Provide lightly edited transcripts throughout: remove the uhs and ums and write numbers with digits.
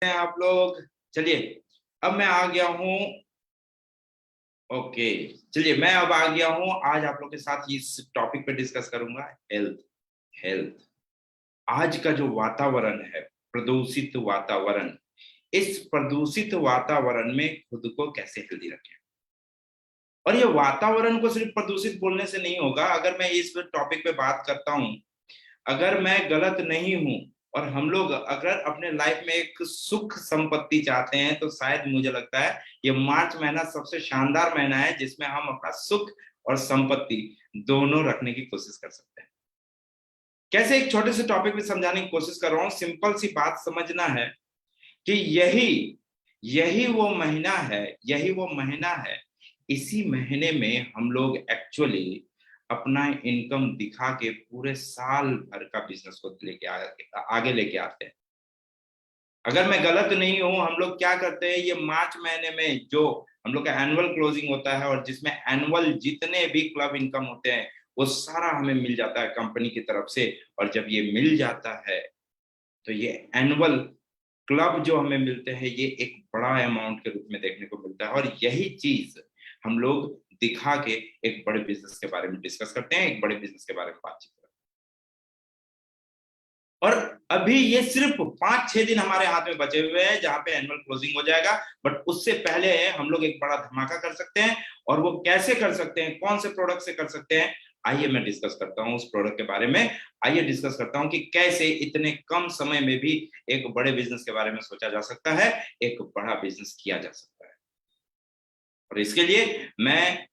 हैं आप लोग। चलिए अब मैं आ गया हूँ। ओके, चलिए मैं अब आ गया हूँ। आज आप लोग के साथ इस टॉपिक पे डिस्कस करूंगा, हेल्थ। हेल्थ, आज का जो वातावरण है, प्रदूषित वातावरण, इस प्रदूषित वातावरण में खुद को कैसे हेल्दी रखें। और ये वातावरण को सिर्फ प्रदूषित बोलने से नहीं होगा। अगर मैं इस टॉपिक पे बात करता हूँ, अगर मैं गलत नहीं हूं और हम लोग अगर अपने लाइफ में एक सुख संपत्ति चाहते हैं, तो शायद मुझे लगता है ये मार्च महीना सबसे शानदार महीना है जिसमें हम अपना सुख और संपत्ति दोनों रखने की कोशिश कर सकते हैं। कैसे, एक छोटे से टॉपिक भी समझाने की कोशिश कर रहा हूं। सिंपल सी बात समझना है कि यही यही वो महीना है, यही वो महीना है। इसी महीने में हम लोग एक्चुअली अपना इनकम दिखा के पूरे साल भर का बिजनेस को लेके आगे लेके आते हैं। अगर मैं गलत नहीं हूं, हम लोग क्या करते हैं, ये मार्च महीने में जो हम लोग का एनुअल क्लोजिंग होता है और जिसमें एनुअल जितने भी क्लब इनकम होते हैं वो सारा हमें मिल जाता है कंपनी की तरफ से। और जब ये मिल जाता है तो ये एनुअल क्लब जो हमें मिलते हैं, ये एक बड़ा अमाउंट के रूप में देखने को मिलता है। और यही चीज हम लोग दिखा के एक बड़े बिजनेस के बारे में डिस्कस करते हैं, एक बड़े बिजनेस के बारे में बातचीत करते हैं। और अभी ये सिर्फ 5-6 दिन हमारे हाथ में बचे हुए हैं जहां पे एनुअल क्लोजिंग हो जाएगा। बट उससे पहले हम लोग एक बड़ा धमाका कर सकते हैं। और वो कैसे कर सकते हैं, कौन से प्रोडक्ट से कर सकते हैं, आइए मैं डिस्कस करता हूं उस प्रोडक्ट के बारे में। आइए डिस्कस करता हूं कि कैसे इतने कम समय में भी एक बड़े बिजनेस के बारे में सोचा जा सकता है, एक बड़ा बिजनेस किया जा सकता है। और इसके लिए मैं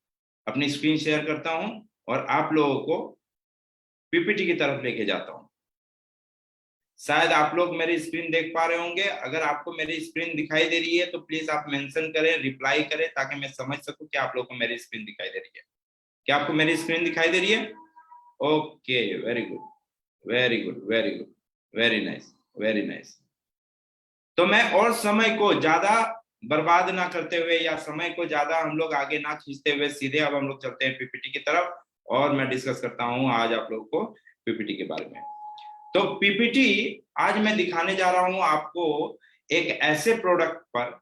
अपनी स्क्रीन शेयर करता हूं और आप लोगों को पीपीटी की तरफ लेके जाता हूं। शायद आप लोग मेरी स्क्रीन देख पा रहे होंगे। अगर आपको मेरी स्क्रीन दिखाई दे रही है तो प्लीज आप मेंशन करें, रिप्लाई करें, ताकि मैं समझ सकूं कि आप लोगों को मेरी स्क्रीन दिखाई दे रही है। क्या आपको मेरी स्क्रीन दिखाई दे रही है? Okay, very good, very good, very good, very nice, very nice. तो मैं और समय को ज्यादा बर्बाद ना करते हुए या समय को ज्यादा हम लोग आगे ना खींचते हुए सीधे अब हम लोग चलते हैं पीपीटी की तरफ। और मैं डिस्कस करता हूं आज आप लोगों को पीपीटी के बारे में। तो पीपीटी आज मैं दिखाने जा रहा हूं आपको एक ऐसे प्रोडक्ट पर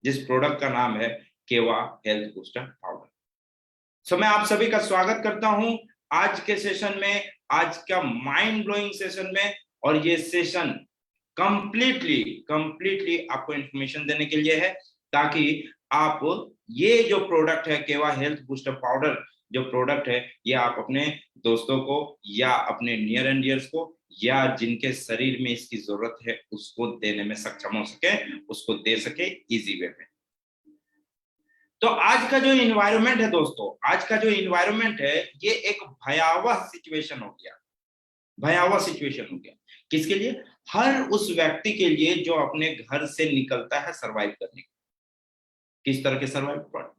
जिस प्रोडक्ट का नाम है केवा हेल्थ बूस्टर पाउडर। सो मैं आप सभी का स्वागत करता हूं आज के सेशन में, आज का माइंड ब्लोइंग सेशन में। और ये सेशन कंप्लीटली कंप्लीटली आपको इंफॉर्मेशन देने के लिए है, ताकि आप ये जो प्रोडक्ट है केवा हेल्थ बूस्टर पाउडर, जो प्रोडक्ट है, ये आप अपने दोस्तों को या अपने नियर एंड डियर्स को या जिनके शरीर में इसकी जरूरत है उसको देने में सक्षम हो सके, उसको दे सके इजी वे में। तो आज का जो इन्वायरमेंट है दोस्तों, आज का जो इन्वायरमेंट है, ये एक भयावह सिचुएशन हो गया। भयावह सिचुएशन हो गया किसके लिए? हर उस व्यक्ति के लिए जो अपने घर से निकलता है सरवाइव करने के। किस तरह के सरवाइव?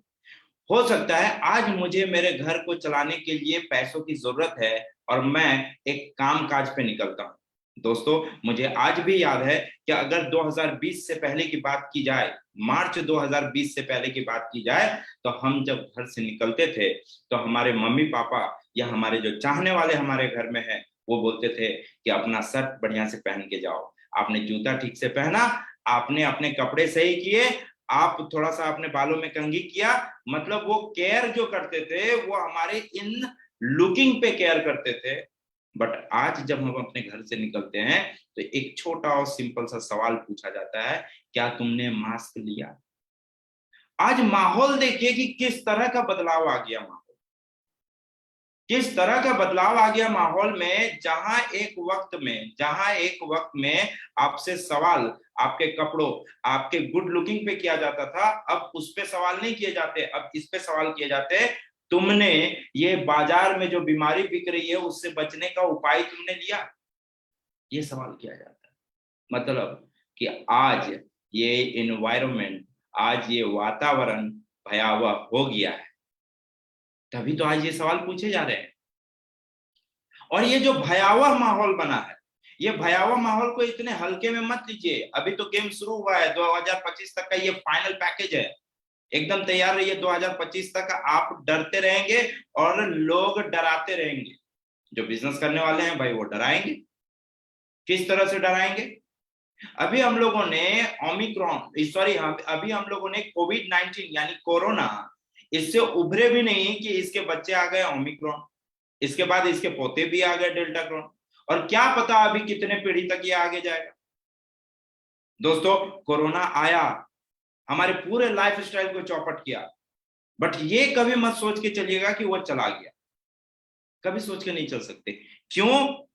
हो सकता है आज मुझे मेरे घर को चलाने के लिए पैसों की जरूरत है और मैं एक काम काज पे निकलता हूं। दोस्तों, मुझे आज भी याद है कि अगर 2020 से पहले की बात की जाए, मार्च 2020 से पहले की बात की जाए, तो हम जब घर से निकलते थे तो हमारे मम्मी पापा या हमारे जो चाहने वाले हमारे घर में है, वो बोलते थे कि अपना शर्ट बढ़िया से पहन के जाओ, आपने जूता ठीक से पहना, आपने अपने कपड़े सही किए, आप थोड़ा सा अपने बालों में कंघी किया। मतलब वो केयर जो करते थे वो हमारे इन लुकिंग पे केयर करते थे। बट आज जब हम अपने घर से निकलते हैं तो एक छोटा और सिंपल सा सवाल पूछा जाता है, क्या तुमने मास्क लिया? आज माहौल देखिए कि किस तरह का बदलाव आ गया। किस तरह का बदलाव आ गया माहौल में, जहां एक वक्त में आपसे सवाल आपके कपड़ों, आपके गुड लुकिंग पे किया जाता था, अब उस पे सवाल नहीं किए जाते, अब इस पे सवाल किए जाते, तुमने ये बाजार में जो बीमारी बिक रही है उससे बचने का उपाय तुमने लिया? ये सवाल किया जाता है। मतलब कि आज ये इन्वायरमेंट, आज ये वातावरण भयावह हो गया है, तभी तो आज ये सवाल पूछे जा रहे हैं। और ये जो भयावह माहौल बना है, ये भयावह माहौल को इतने हल्के में मत लीजिए। अभी तो गेम शुरू हुआ है, 2025 तक का ये फाइनल पैकेज है। एकदम तैयार रहिए, 2025 तक आप डरते रहेंगे और लोग डराते रहेंगे। जो बिजनेस करने वाले हैं भाई वो डराएंगे। किस तरह से डराएंगे? अभी हम लोगों ने ओमिक्रॉन, सॉरी, अभी हम लोगों ने कोविड-19 यानी कोरोना, इससे उभरे भी नहीं कि इसके बच्चे आ गए ओमिक्रॉन, इसके बाद इसके पोते भी आ गए डेल्टा क्रॉन, और क्या पता अभी कितने पीढ़ी तक ये आगे जाएगा। दोस्तों, कोरोना आया, हमारे पूरे लाइफ स्टाइल को चौपट किया, बट ये कभी मत सोच के चलिएगा कि वो चला गया, कभी सोच के नहीं चल सकते। क्यों?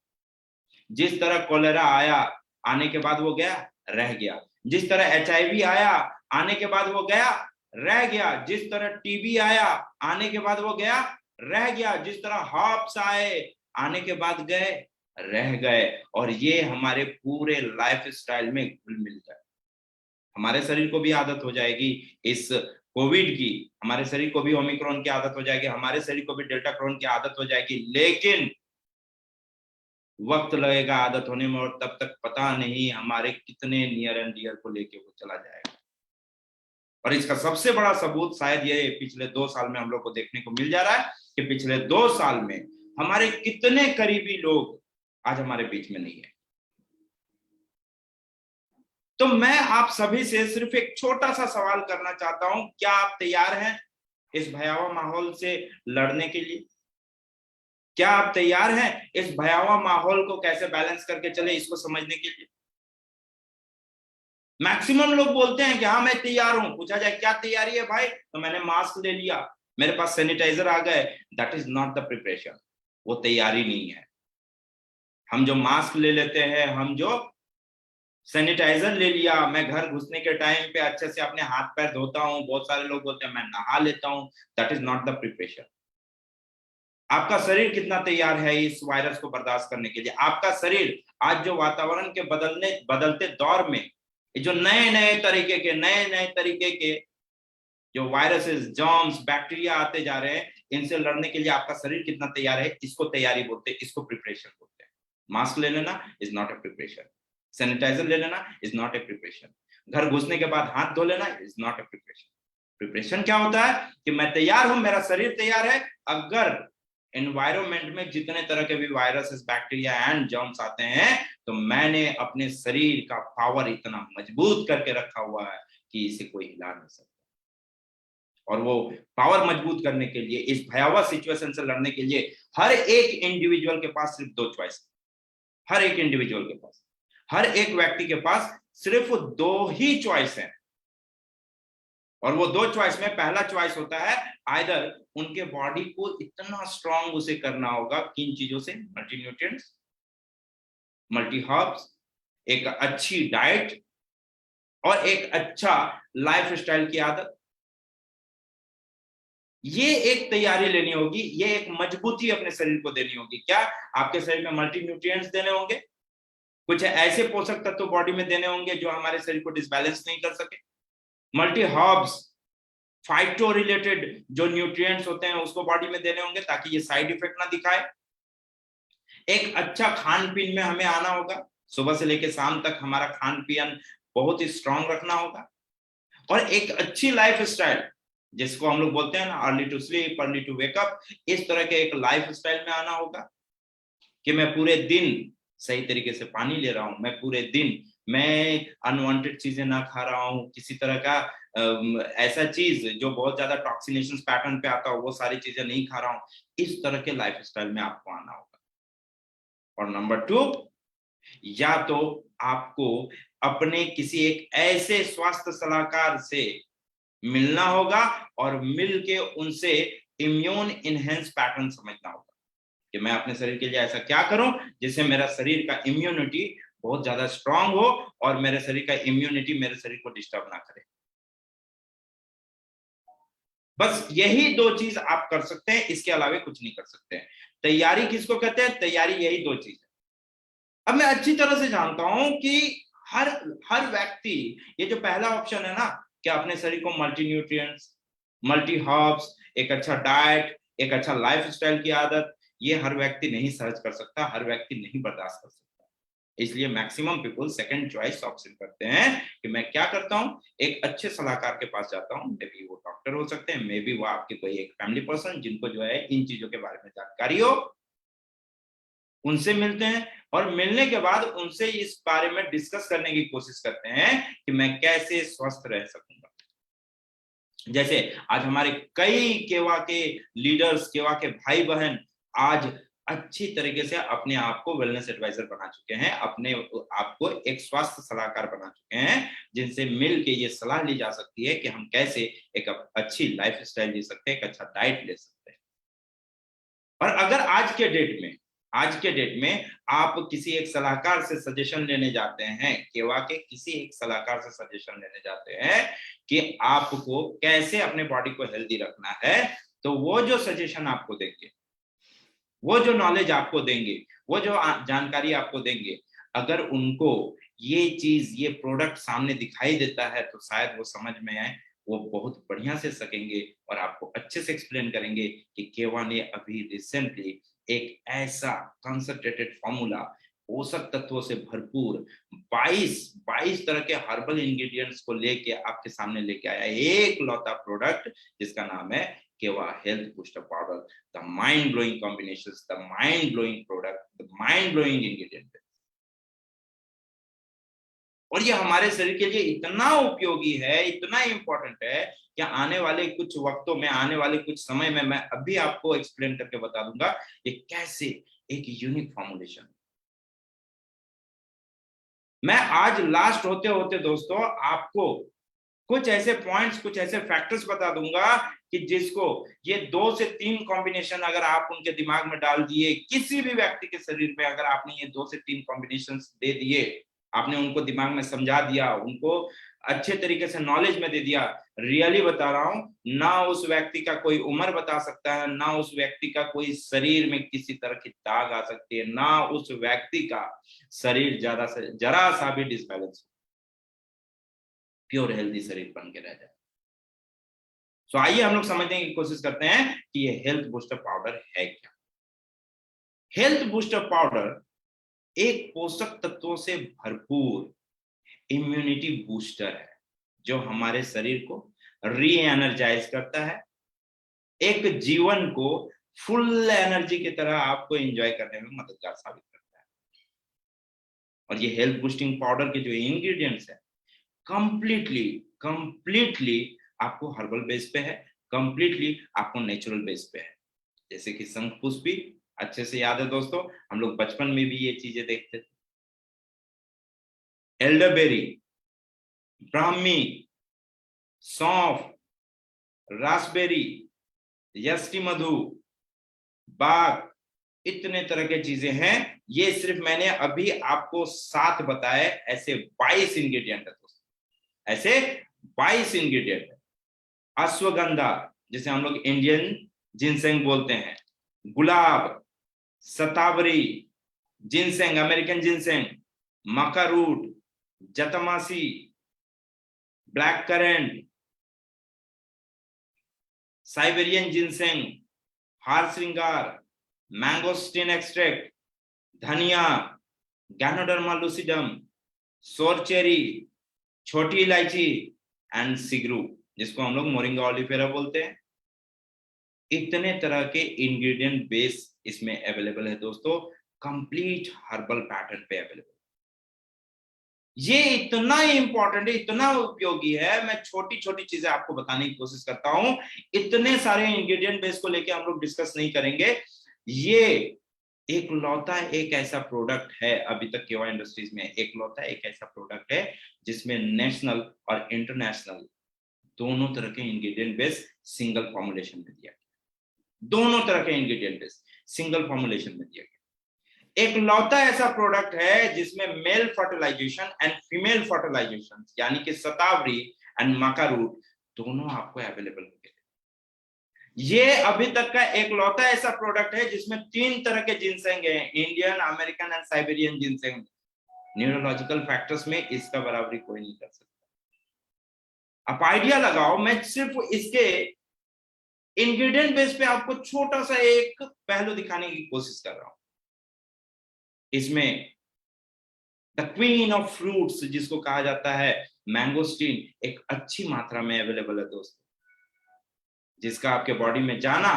जिस तरह कोलेरा आया, आने के बाद वो गया, रह गया। जिस तरह HIV आया, आने के बाद वो गया, रह गया। जिस तरह टीबी आया, आने के बाद वो गया, रह गया। जिस तरह हॉप्स आए, आने के बाद गए, रह गए। और ये हमारे पूरे लाइफ स्टाइल में घुल मिल गए। हमारे शरीर को भी आदत हो जाएगी इस कोविड की, हमारे शरीर को भी ओमिक्रॉन की आदत हो जाएगी, हमारे शरीर को भी डेल्टा क्रॉन की आदत हो जाएगी, लेकिन वक्त लगेगा आदत होने में, और तब तक पता नहीं हमारे कितने नियर एंड डियर को लेके वो चला जाएगा। और इसका सबसे बड़ा सबूत शायद ये पिछले 2 साल में हम लोग को देखने को मिल जा रहा है कि पिछले 2 साल में हमारे कितने करीबी लोग आज हमारे बीच में नहीं है। तो मैं आप सभी से सिर्फ एक छोटा सा सवाल करना चाहता हूं, क्या आप तैयार हैं इस भयावह माहौल से लड़ने के लिए? क्या आप तैयार हैं इस भयावह माहौल को कैसे बैलेंस करके चले, इसको समझने के लिए? मैक्सिमम लोग बोलते हैं कि हाँ मैं तैयार हूं। पूछा जाए क्या तैयारी है भाई, तो मैंने मास्क ले लिया, मेरे पास सैनिटाइजर आ गए। That is not the preparation, वो तैयारी नहीं है। हम जो मास्क ले लेते हैं, हम जो सैनिटाइजर ले लिया, मैं घर घुसने के टाइम पे अच्छे से अपने हाथ पैर धोता हूँ, बहुत सारे लोग बोलते हैं मैं नहा लेता हूँ, that is not the preparation. आपका शरीर कितना तैयार है इस वायरस को बर्दाश्त करने के लिए? आपका शरीर आज जो वातावरण के बदलते दौर में जो नए नए तरीके के जो वायरसेस, जर्म्स, बैक्टीरिया आते जा रहे हैं, इनसे लड़ने के लिए आपका शरीर कितना तैयार है, इसको तैयारी बोलते हैं, इसको प्रिपरेशन बोलते हैं। मास्क ले लेना is not a preparation, sanitiser ले लेना इज नॉट ए प्रिपरेशन, घर घुसने के बाद हाथ धो लेना is not a preparation. Preparation क्या होता है कि मैं तैयार हूं, मेरा शरीर तैयार है, अगर एनवायरमेंट में जितने तरह के भी वायरसेस, बैक्टीरिया एंड जर्म्स आते हैं, तो मैंने अपने शरीर का पावर इतना मजबूत करके रखा हुआ है कि इसे कोई हिला नहीं सकता। और वो पावर मजबूत करने के लिए, इस भयावह सिचुएशन से लड़ने के लिए, हर एक इंडिविजुअल के पास सिर्फ 2 चॉइस है। हर एक इंडिविजुअल के पास, हर एक व्यक्ति के पास सिर्फ 2 ही चॉइस है। और वो 2 चॉइस में पहला चॉइस होता है, आइदर उनके बॉडी को इतना स्ट्रांग उसे करना होगा किन चीजों से, मल्टी न्यूट्रिएंट्स, मल्टी हर्ब्स, एक अच्छी डाइट और एक अच्छा लाइफ स्टाइल की आदत। ये एक तैयारी लेनी होगी, ये एक मजबूती अपने शरीर को देनी होगी। क्या? आपके शरीर में मल्टी न्यूट्रिएंट्स देने होंगे, कुछ ऐसे पोषक तत्व बॉडी में देने होंगे जो हमारे शरीर को डिसबैलेंस नहीं कर सके। मल्टी हर्ब्स, फाइटो रिलेटेड जो न्यूट्रिएंट्स होते हैं उसको बॉडी में देने होंगे ताकि ये साइड इफेक्ट ना दिखाए। एक अच्छा खान पीन में हमें आना होगा, सुबह से लेकर शाम तक हमारा खान पीन बहुत ही स्ट्रांग रखना होगा। और एक अच्छी लाइफ स्टाइल, जिसको हम लोग बोलते हैं ना, early to sleep, early to wake up, इस तरह के एक लाइफ स्टाइल में आना होगा कि मैं पूरे दिन सही तरीके से पानी ले रहा हूं, मैं पूरे दिन मैं अनवांटेड चीजें ना खा रहा हूं, किसी तरह का ऐसा चीज जो बहुत ज्यादा टॉक्सिनेशन पैटर्न पे आता हो वो सारी चीजें नहीं खा रहा हूं। इस तरह के लाइफ स्टाइल में आपको आना होगा। और नंबर 2, या तो आपको अपने किसी एक ऐसे स्वास्थ्य सलाहकार से मिलना होगा और मिलके उनसे इम्यून इनहेंस पैटर्न समझना होगा कि मैं अपने शरीर के लिए ऐसा क्या करूं जिससे मेरा शरीर का इम्यूनिटी बहुत ज्यादा स्ट्रांग हो और मेरे शरीर का इम्यूनिटी मेरे शरीर को डिस्टर्ब ना करे। बस यही 2 चीज आप कर सकते हैं, इसके अलावा कुछ नहीं कर सकते हैं। तैयारी किसको कहते हैं? तैयारी यही 2 चीज है। अब मैं अच्छी तरह से जानता हूं कि हर हर व्यक्ति, ये जो पहला ऑप्शन है ना कि अपने शरीर को मल्टी न्यूट्रिएंट्स, मल्टी हर्ब्स, एक अच्छा डाइट, एक अच्छा लाइफ स्टाइल की आदत, ये हर व्यक्ति नहीं सर्च कर सकता, हर व्यक्ति नहीं बर्दाश्त कर सकता। इसलिए maximum people second choice option करते हैं कि मैं क्या करता हूं, एक अच्छे सलाहकार के पास जाता हूं। मे बी वो डॉक्टर हो सकते हैं, मे बी वो आपके कोई एक फैमिली पर्सन जिनको जो है इन चीजों के बारे में जानकारी हो, उनसे मिलते हैं और मिलने के बाद उनसे इस बारे में डिस्कस करने की कोशिश करते हैं कि मैं कैसे स्वस्थ रह सकूंगा। जैसे आज हमारे कई केवा के लीडर्स, केवा के भाई बहन आज अच्छी तरीके से अपने आप को वेलनेस एडवाइजर बना चुके हैं, अपने आप को एक स्वास्थ्य सलाहकार बना चुके हैं, जिनसे मिल के ये सलाह ली जा सकती है कि हम कैसे एक अच्छी लाइफ स्टाइल जी सकते हैं, एक अच्छा डाइट ले सकते हैं। और अगर आज के डेट में आप किसी एक सलाहकार से सजेशन लेने जाते हैं, केवा के किसी एक सलाहकार से सजेशन लेने जाते हैं कि आपको कैसे अपने बॉडी को हेल्दी रखना है, तो वो जो सजेशन आपको देंगे, वो जो नॉलेज आपको देंगे, वो जो जानकारी आपको देंगे, अगर उनको ये चीज, ये प्रोडक्ट सामने दिखाई देता है तो शायद वो समझ में आए, वो बहुत बढ़िया से सकेंगे और आपको अच्छे से एक्सप्लेन करेंगे कि केवा ने अभी रिसेंटली एक ऐसा कंसंट्रेटेड फॉर्मूला, पोषक तत्वों से भरपूर 22 तरह के हर्बल इंग्रेडिएंट्स को लेके आपके सामने लेके आया, एक लौता प्रोडक्ट जिसका नाम है केवा health booster powder. The mind blowing combinations, the mind blowing product, the mind blowing ingredient. और ये हमारे शरीर के लिए इतना उपयोगी है, इतना इंपॉर्टेंट है कि आने वाले कुछ वक्तों में, आने वाले कुछ समय में मैं अभी आपको एक्सप्लेन करके बता दूंगा ये कैसे एक यूनिक फॉर्मुलेशन। मैं आज लास्ट होते होते दोस्तों आपको कुछ ऐसे पॉइंट्स, कुछ ऐसे फैक्टर्स बता दूंगा कि जिसको ये 2 से 3 कॉम्बिनेशन अगर आप उनके दिमाग में डाल दिए, किसी भी व्यक्ति के शरीर में अगर आपने ये 2 से 3 कॉम्बिनेशन दे दिए, आपने उनको दिमाग में समझा दिया, उनको अच्छे तरीके से नॉलेज में दे दिया, रियली बता रहा हूं, ना उस व्यक्ति का कोई उम्र बता सकता है, ना उस व्यक्ति का कोई शरीर में किसी तरह की दाग आ सकती है, ना उस व्यक्ति का शरीर ज्यादा से जरा सा भी डिसबैलेंस, प्योर हेल्दी शरीर बन के रह जाए। सो आइए हम लोग समझने की कोशिश करते हैं कि ये हेल्थ बूस्टर पाउडर है क्या। हेल्थ बूस्टर पाउडर एक पोषक तत्वों से भरपूर इम्यूनिटी बूस्टर है जो हमारे शरीर को री एनर्जाइज करता है, एक जीवन को फुल एनर्जी की तरह आपको एंजॉय करने में मददगार साबित करता है। और ये हेल्थ बूस्टिंग पाउडर के जो इंग्रेडिएंट्स है कंप्लीटली आपको हर्बल बेस पे है, कंप्लीटली आपको नेचुरल बेस पे है। जैसे कि शंखपुष्पी, अच्छे से याद है दोस्तों, हम लोग बचपन में भी ये चीजें देखते थे। एल्डरबेरी, ब्राह्मी, सौंफ, रास्पबेरी, यष्टि मधु, बाग, इतने तरह के चीजें हैं। ये सिर्फ मैंने अभी आपको 7 बताए, ऐसे 22 इंग्रेडिएंट है दोस्तों, ऐसे 22 इंग्रेडिएंट है। अश्वगंधा, जिसे हम लोग इंडियन जिनसेंग बोलते हैं, गुलाब, शतावरी, ginseng, American ginseng, maca root, जतमासी, ब्लैक करेंट, साइबेरियन जिनसेंग, हार श्रृंगार, मैंगोस्टीन एक्सट्रैक्ट, धनिया, गैनोडर्मा लूसिडम, सोरचेरी, छोटी इलायची एंड सिगरू, जिसको हम लोग मोरिंगा ओलिफेरा बोलते हैं। इतने तरह के इंग्रेडिएंट बेस इसमें अवेलेबल है दोस्तों, कंप्लीट हर्बल पैटर्न पे अवेलेबल। ये इतना इंपॉर्टेंट है, इतना उपयोगी है, मैं छोटी छोटी चीजें आपको बताने की कोशिश करता हूं। इतने सारे इंग्रेडिएंट बेस को लेके हम लोग डिस्कस नहीं करेंगे। ये एक लौता एक ऐसा प्रोडक्ट है, अभी तक केवा इंडस्ट्रीज में एक लौता एक ऐसा प्रोडक्ट है जिसमें नेशनल और इंटरनेशनल दोनों तरह के इंग्रेडिएंट बेस सिंगल फॉर्मुलेशन में दिया गया। दोनों तरह के इंग्रेडिएंट बेस सिंगल फॉर्मुलेशन में दिया गया। एक लौता ऐसा प्रोडक्ट है जिसमें male fertilisation and female fertilisation, यानी कि शतावरी एंड मका रूट दोनों आपको अवेलेबल होंगे। ये अभी तक का एक लौता ऐसा प्रोडक्ट है जिसमें 3 तरह के जिनसेंग हैं, Indian, American and Siberian ginseng. Neurological factors में इसका बराबरी कोई नहीं कर सकता। आप आइडिया लगाओ, मैं सिर्फ इसके इंग्रेडिएंट बेस पे आपको छोटा सा एक पहलू दिखाने की कोशिश कर रहा हूं। इसमें द क्वीन ऑफ फ्रूट्स जिसको कहा जाता है मैंगोस्टीन एक अच्छी मात्रा में अवेलेबल है दोस्तों, जिसका आपके बॉडी में जाना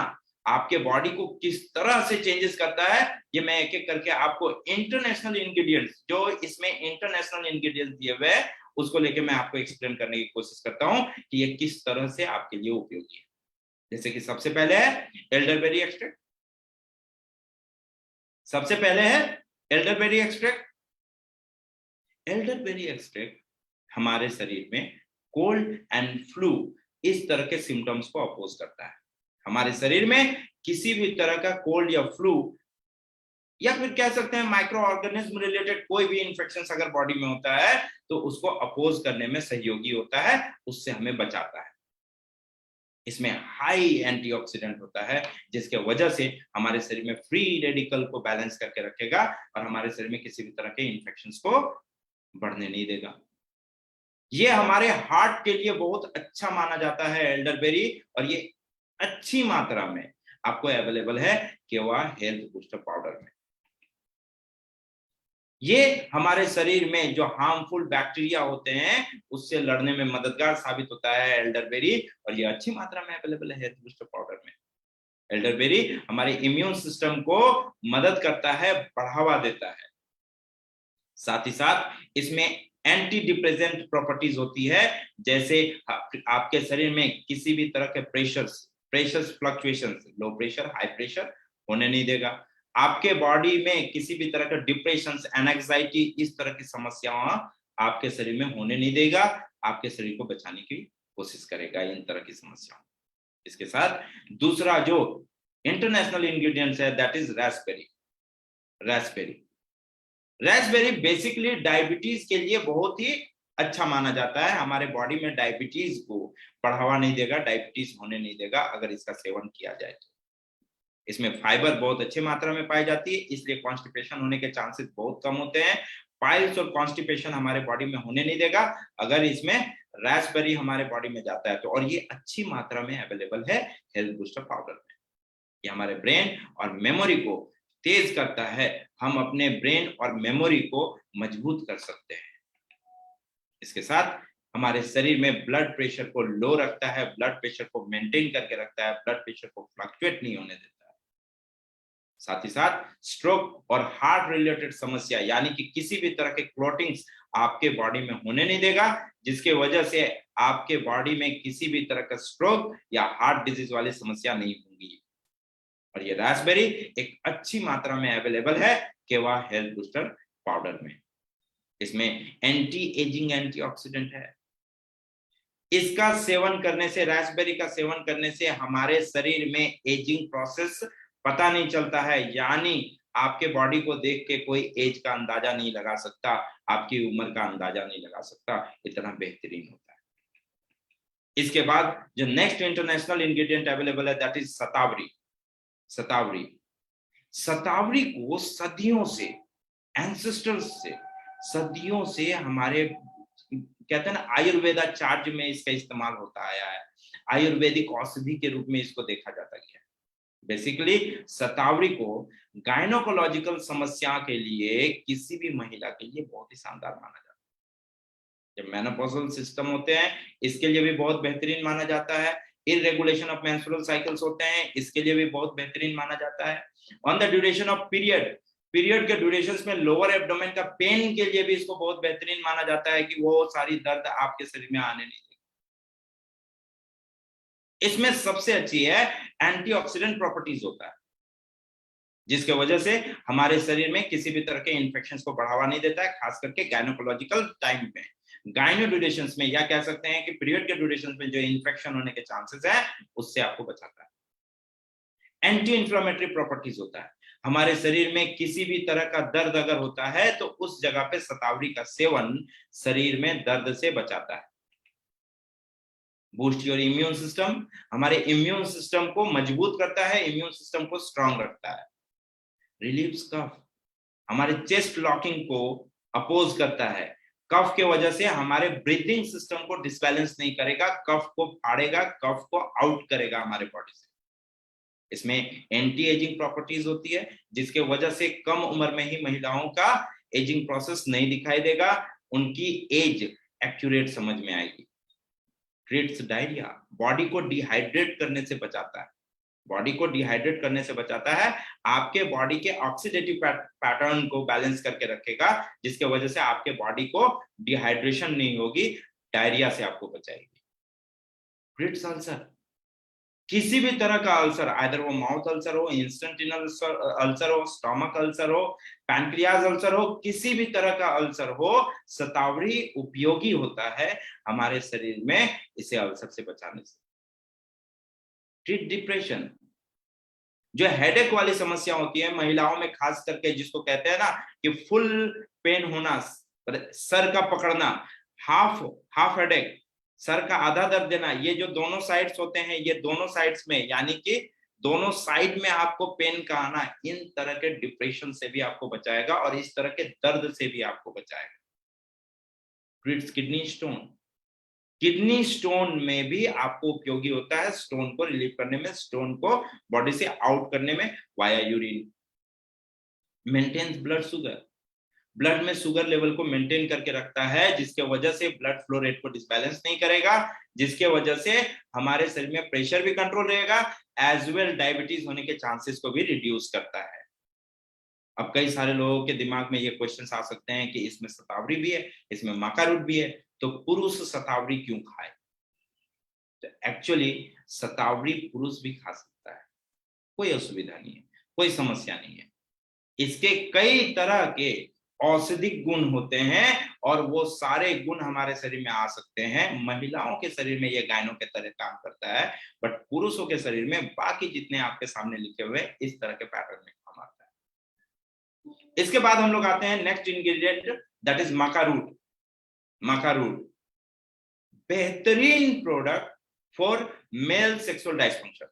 आपके बॉडी को किस तरह से चेंजेस करता है, ये मैं एक एक करके आपको इंटरनेशनल इंग्रेडिएंट्स, जो इसमें इंटरनेशनल इंग्रेडिएंट्स दिए हुए हैं उसको लेके मैं आपको एक्सप्लेन करने की कोशिश करता हूं कि ये किस तरह से आपके लिए उपयोगी है। जैसे कि सबसे पहले है एल्डरबेरी एक्सट्रैक्ट। सबसे पहले है एल्डरबेरी एक्सट्रैक्ट। एल्डरबेरी एक्सट्रैक्ट हमारे शरीर में कोल्ड एंड फ्लू इस तरह के सिम्टम्स को अपोज करता है। हमारे शरीर में किसी भी तरह का कोल्ड या फ्लू या फिर कह सकते हैं माइक्रो ऑर्गेनिज्म रिलेटेड कोई भी इंफेक्शन अगर बॉडी में होता है तो उसको अपोज करने में सहयोगी होता है, उससे हमें बचाता है। इसमें हाई एंटीऑक्सीडेंट होता है जिसके वजह से हमारे शरीर में फ्री रेडिकल को बैलेंस करके रखेगा और हमारे शरीर में किसी भी तरह के इंफेक्शंस को बढ़ने नहीं देगा। ये हमारे हार्ट के लिए बहुत अच्छा माना जाता है एल्डरबेरी, और ये अच्छी मात्रा में आपको अवेलेबल है केवा हेल्थ बूस्टर पाउडर में। ये हमारे शरीर में जो हार्मफुल बैक्टीरिया होते हैं उससे लड़ने में मददगार साबित होता है एल्डरबेरी, और ये अच्छी मात्रा में अवेलेबल है हेल्थ बूस्टर पाउडर में। एल्डरबेरी हमारे इम्यून सिस्टम को मदद करता है, बढ़ावा देता है। साथ ही साथ इसमें एंटी डिप्रेसेंट प्रॉपर्टीज होती है, जैसे आपके शरीर में किसी भी तरह के pressures fluctuations, low pressure high pressure होने नहीं देगा। आपके बॉडी में किसी भी तरह का डिप्रेशन एंजाइटी इस तरह की समस्याएं आपके शरीर में होने नहीं देगा, आपके शरीर को बचाने की कोशिश करेगा इन तरह की समस्याओं। इसके साथ दूसरा जो इंटरनेशनल इंग्रेडिएंट्स है that is Raspberry. Raspberry basically diabetes के लिए बहुत ही अच्छा माना जाता है। हमारे बॉडी में डायबिटीज को बढ़ावा नहीं देगा, डायबिटीज होने नहीं देगा अगर इसका सेवन किया जाए तो। इसमें फाइबर बहुत अच्छी मात्रा में पाई जाती है, इसलिए कॉन्स्टिपेशन होने के चांसेस बहुत कम होते हैं। पाइल्स और कॉन्स्टिपेशन हमारे बॉडी में होने नहीं देगा अगर इसमें रास्पबेरी हमारे बॉडी में जाता है तो। और ये अच्छी मात्रा में अवेलेबल है हेल्थ बूस्टर पाउडर में। ये हमारे ब्रेन और मेमोरी को तेज करता है, हम अपने ब्रेन और मेमोरी को मजबूत कर सकते हैं। इसके साथ हमारे शरीर में ब्लड प्रेशर को लो रखता है, ब्लड प्रेशर को मेंटेन करके रखता है, ब्लड प्रेशर को फ्लक्चुएट नहीं होने देता है। साथ ही साथ स्ट्रोक और हार्ट रिलेटेड समस्या यानी कि किसी भी तरह के क्लॉटिंग्स आपके बॉडी में होने नहीं देगा, जिसके वजह से आपके बॉडी में किसी भी तरह का स्ट्रोक या हार्ट डिजीज वाली समस्या नहीं होंगी। और ये रास्पबेरी एक अच्छी मात्रा में अवेलेबल है केवा हेल्थ बूस्टर पाउडर में। इसमें एंटी एजिंग एंटीऑक्सीडेंट है। इसका सेवन करने से, रास्पबेरी का सेवन करने से हमारे शरीर में एजिंग प्रोसेस पता नहीं चलता है, यानी आपके बॉडी को देख के कोई एज का अंदाजा नहीं लगा सकता, आपकी उम्र का अंदाजा नहीं लगा सकता, इतना बेहतरीन होता है। इसके बाद जो नेक्स्ट इंटरनेशनल इंग्रेडिएंट अवेलेबल है दैट इज शतावरी। शतावरी को सदियों से, एंसेस्टर्स से, सदियों से हमारे कहते हैं ना आयुर्वेदा चार्ज में इसका इस्तेमाल होता आया है। आयुर्वेदिक औषधि के रूप में इसको देखा जाता गया है। बेसिकली शतावरी को गायनोकोलॉजिकल समस्या के लिए, किसी भी महिला के लिए बहुत ही शानदार माना जाता है। जब मेनोपॉजल सिस्टम होते हैं इसके लिए भी बहुत बेहतरीन माना जाता है। इररेगुलेशन ऑफ मेंस्ट्रुअल साइकिल्स होते हैं इसके लिए भी बहुत बेहतरीन माना जाता है। On the duration of period के ड्यूरेशंस में लोअर एब्डोमेन का पेन के लिए भी इसको बहुत बेहतरीन माना जाता है कि वो सारी दर्द आपके शरीर में आने नहीं देगी। इसमें सबसे अच्छी है एंटीऑक्सीडेंट प्रॉपर्टीज होता है, जिसके वजह से हमारे शरीर में किसी भी तरह के इंफेक्शंस को बढ़ावा नहीं देता है, खास करके गायनोकोलॉजिकल टाइम में, गायनो ड्यूरेशंस में, या कह सकते हैं कि पीरियड के ड्यूरेशंस में जो इन्फेक्शन होने के चांसेस है उससे आपको बचाता है। एंटी इंफ्लेमेटरी प्रॉपर्टीज होता है। हमारे शरीर में किसी भी तरह का दर्द अगर होता है तो उस जगह पे शतावरी का सेवन शरीर में दर्द से बचाता है। बूस्ट योर इम्यून सिस्टम, हमारे इम्यून सिस्टम को मजबूत करता है, इम्यून सिस्टम को स्ट्रांग रखता है। रिलीव्स कफ, हमारे चेस्ट लॉकिंग को अपोज करता है। कफ के वजह से हमारे ब्रीदिंग सिस्टम को डिसबैलेंस नहीं करेगा, कफ को फाड़ेगा, कफ को आउट करेगा हमारे बॉडी से। इसमें एंटी एजिंग प्रॉपर्टीज होती है, जिसके वजह से कम उम्र में ही महिलाओं का एजिंग प्रोसेस नहीं दिखाई देगा, उनकी एज एक्यूरेट समझ में आएगी। ट्रीट्स डायरिया, बॉडी को डिहाइड्रेट करने से बचाता है। बॉडी को डिहाइड्रेट करने से बचाता है, आपके बॉडी के ऑक्सीडेटिव पैटर्न को बैलेंस करके रखेगा, जिसके वजह से आपके बॉडी को डिहाइड्रेशन नहीं होगी, डायरिया से आपको बचाएगी। ग्रिट्स अल्सर, किसी भी तरह का अल्सर, आइदर वो माउथ अल्सर हो, इंस्टेंटिनल अल्सर हो, स्टमक अल्सर हो, पैनक्रियाज अल्सर हो, किसी भी तरह का अल्सर हो, शतावरी उपयोगी होता है हमारे शरीर में इसे अल्सर से बचाने से। ट्रीट डिप्रेशन, जो हेडेक वाली समस्या होती है महिलाओं में खास करके, जिसको कहते हैं ना कि फुल पेन होना, सर का पकड़ना, हाफ हाफ हेडेक, सर का आधा दर्द देना, ये जो दोनों साइड्स होते हैं, ये दोनों साइड्स में यानी कि दोनों साइड में आपको पेन का आना, इन तरह के डिप्रेशन से भी आपको बचाएगा और इस तरह के दर्द से भी आपको बचाएगा। Treats kidney stone, kidney stone में भी आपको उपयोगी होता है, स्टोन को रिलीव करने में, स्टोन को बॉडी से आउट करने में via urine. Maintains blood sugar, blood में शुगर लेवल को मेंटेन करके रखता है, जिसके वजह से ब्लड फ्लो रेट को डिसबैलेंस नहीं करेगा, जिसके वजह से हमारे शरीर में प्रेशर भी कंट्रोल रहेगा, एज वेल डायबिटीज होने के चांसेस को भी रिड्यूस करता है। अब कई सारे लोगों के दिमाग में ये क्वेश्चंस आ सकते हैं कि इसमें शतावरी भी है, इसमें माका रूट भी है, तो पुरुष शतावरी क्यों खाए? तो एक्चुअली शतावरी पुरुष भी खा सकता है, कोई असुविधा नहीं है, कोई समस्या नहीं है। इसके कई तरह के औषधिक गुण होते हैं और वो सारे गुण हमारे शरीर में आ सकते हैं। महिलाओं के शरीर में ये गायनों के तरह काम करता है, बट पुरुषों के शरीर में बाकी जितने आपके सामने लिखे हुए इस तरह के पैटर्न में काम आता है। इसके बाद हम लोग आते हैं next ingredient, that is maca root. Maca root बेहतरीन product for male sexual dysfunction,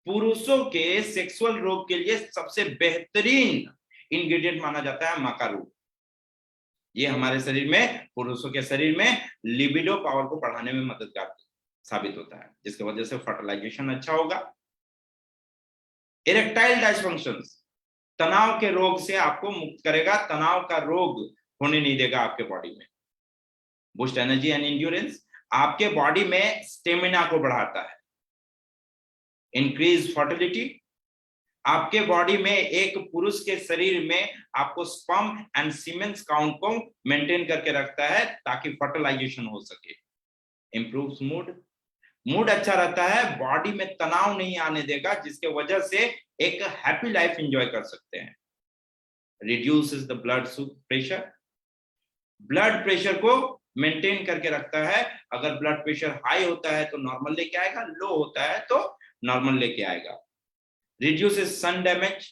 पुरुषों के सेक्सुअल रोग के लिए सबसे बेहतरीन इंग्रेडिएंट माना जाता है माका रूट। ये हमारे शरीर में, पुरुषों के शरीर में लिबिडो पावर को बढ़ाने में मददगार साबित होता है, जिसकी वजह से फर्टिलाइजेशन अच्छा होगा। इरेक्टाइल डिसफंक्शंस, तनाव के रोग से आपको मुक्त करेगा, तनाव का रोग होने नहीं देगा आपके बॉडी में। बूस्ट एनर्जी एंड एंड्योरेंस, आपके बॉडी में स्टेमिना को बढ़ाता है। इंक्रीज फर्टिलिटी, आपके बॉडी में, एक पुरुष के शरीर में आपको स्पर्म एंड सीमेंस काउंट को मेंटेन करके रखता है ताकि फर्टिलाइजेशन हो सके। इंप्रूव्स मूड, मूड अच्छा रहता है, बॉडी में तनाव नहीं आने देगा, जिसके वजह से एक हैप्पी लाइफ एंजॉय कर सकते हैं। Reduces the blood pressure, blood pressure को मेंटेन करके रखता है। अगर ब्लड प्रेशर हाई होता है तो नॉर्मल लेके आएगा, लो होता है तो नॉर्मल लेके आएगा। रिड्यूसेस सन डैमेज,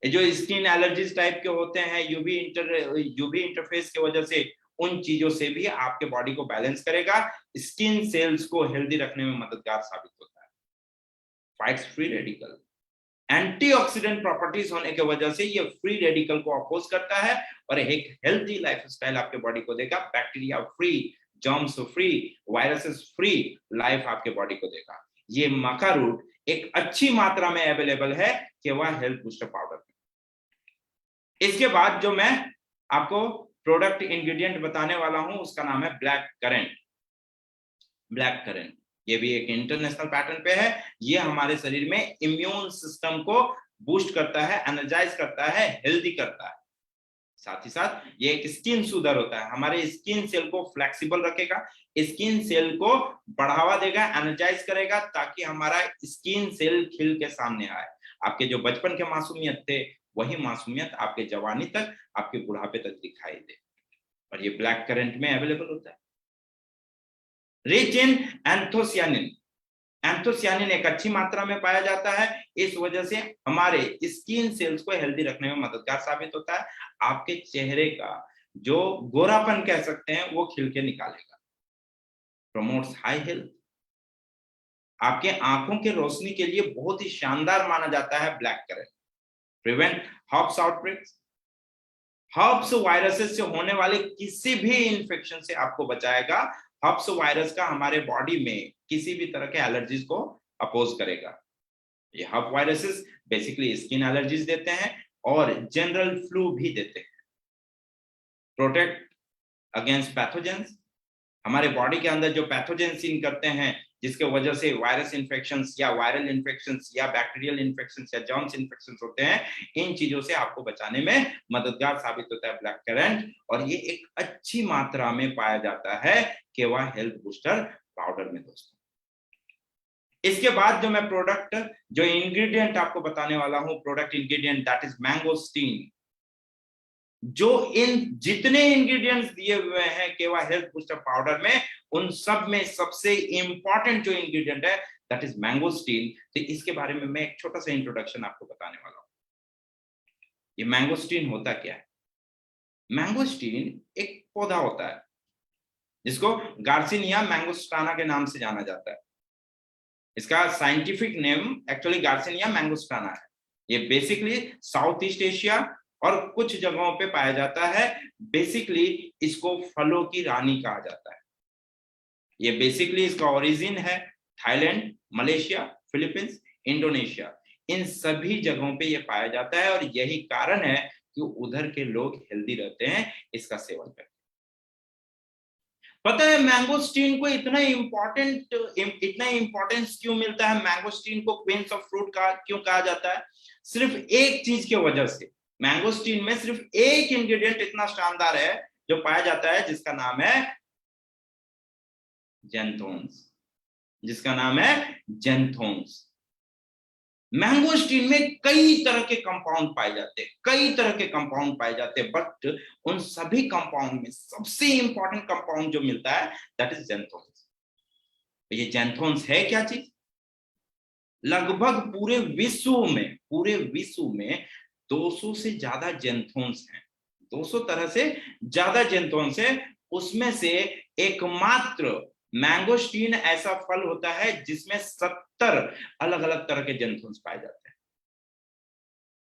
जो स्किन एलर्जीज टाइप के होते हैं, यूवी इंटरफेस की वजह से, उन चीजों से भी आपके बॉडी को बैलेंस करेगा, स्किन सेल्स को हेल्दी रखने में मददगार साबित होता है। Fights free radical, antioxidant properties होने की वजह से ये फ्री रेडिकल को अपोज करता है और एक हेल्दी लाइफस्टाइल आपके बॉडी को देगा, bacteria free, germs free, viruses free life आपके बॉडी को देगा। ये माका रूट एक अच्छी मात्रा में अवेलेबल है कि वह हेल्थ बूस्टर पाउडर। इसके बाद जो मैं आपको प्रोडक्ट इंग्रेडिएंट बताने वाला हूं उसका नाम है ब्लैक करेंट। ब्लैक करेंट ये भी एक इंटरनेशनल पैटर्न पे है। ये हमारे शरीर में इम्यून सिस्टम को बूस्ट करता है, एनर्जाइज करता है, हेल्दी करता है। साथ ही साथ ये एक स्किन सूदर होता है, हमारे स्किन सेल को फ्लेक्सिबल रखेगा, स्किन सेल को बढ़ावा देगा, एनर्जाइज करेगा, ताकि हमारा स्किन सेल खिल के सामने आए। आपके जो बचपन के मासूमियत थे वही मासूमियत आपके जवानी तक, आपके बुढ़ापे तक दिखाई दे, और ये ब्लैक करेंट में अवेलेबल होता है। रिच इन एंथोसियानिन, एंथोसियानिन एक अच्छी मात्रा में पाया जाता है, इस वजह से हमारे स्किन सेल्स को हेल्दी रखने में मददगार साबित होता है। आपके चेहरे का जो गोरापन कह सकते हैं वो खिल के निकालेगा। प्रमोट्स हाई हेल्थ, आपके आंखों की रोशनी के लिए बहुत ही शानदार माना जाता है black currant. Prevent hops outbreaks, hops viruses से होने वाले किसी भी इंफेक्शन से आपको बचाएगा। हॉप्स वायरस का हमारे बॉडी में किसी भी तरह के एलर्जीज को अपोज करेगा। ये hop viruses basically skin allergies देते हैं और जनरल फ्लू भी देते हैं। प्रोटेक्ट अगेंस्ट पैथोजेंस, हमारे बॉडी के अंदर जो पैथोजन सीन करते हैं, जिसके वजह से वायरस इन्फेक्शंस या वायरल इन्फेक्शंस या बैक्टीरियल इन्फेक्शंस या जर्म्स इन्फेक्शंस होते हैं, इन चीजों से आपको बचाने में मददगार साबित होता है ब्लैक करंट। और ये एक अच्छी मात्रा में पाया जाता है केवा हेल्थ बूस्टर पाउडर में दोस्तों। इसके बाद जो मैं प्रोडक्ट, जो इंग्रेडिएंट आपको बताने वाला हूं, product ingredient, that is mangosteen. जो इन जितने इंग्रेडिएंट्स दिए हुए हैं केवा हेल्थ बूस्टर पाउडर में, उन सब में सबसे इंपॉर्टेंट जो इंग्रेडिएंट है दैट इज मैंगोस्टीन। तो इसके बारे में मैं एक छोटा सा इंट्रोडक्शन आपको बताने वाला हूं। ये मैंगोस्टीन होता क्या है? मैंगोस्टीन एक पौधा होता है जिसको गार्सिनिया मैंगोस्टाना के नाम से जाना जाता है। इसका साइंटिफिक नेम एक्चुअली गार्सिनिया मैंगोस्टाना है। ये बेसिकली साउथ ईस्ट एशिया और कुछ जगहों पे पाया जाता है। बेसिकली इसको फलों की रानी कहा जाता है। ये बेसिकली इसका ओरिजिन है थाईलैंड, मलेशिया, फिलीपींस, इंडोनेशिया, इन सभी जगहों पे ये पाया जाता है। और यही कारण है कि उधर के लोग हेल्दी रहते हैं इसका सेवन करके। पता है मैंगोस्टीन को इतना इंपॉर्टेंस क्यों मिलता है? मैंगोस्टीन को क्वींस ऑफ फ्रूट का क्यों कहा जाता है? सिर्फ एक चीज की वजह से। मैंगोस्टीन में सिर्फ एक इंग्रेडिएंट इतना शानदार है जो पाया जाता है, जिसका नाम है जेंथोन्स। जिसका नाम है जेंथोन्स। मैंगोस्टीन में कई तरह के कंपाउंड पाए जाते हैं, कई तरह के कंपाउंड पाए जाते हैं, बट उन सभी कंपाउंड में सबसे इंपॉर्टेंट कंपाउंड जो मिलता है दैट इज जेंथोन्स। ये जेंथोन्स है क्या चीज? लगभग पूरे विश्व में 200 से ज्यादा जेंथोन्स हैं। 200 तरह से ज्यादा जेंथोन्स है। उसमें से एकमात्र मैंगोस्टीन ऐसा फल होता है जिसमें 70 अलग अलग तरह के जेंथोन्स पाए जाते हैं।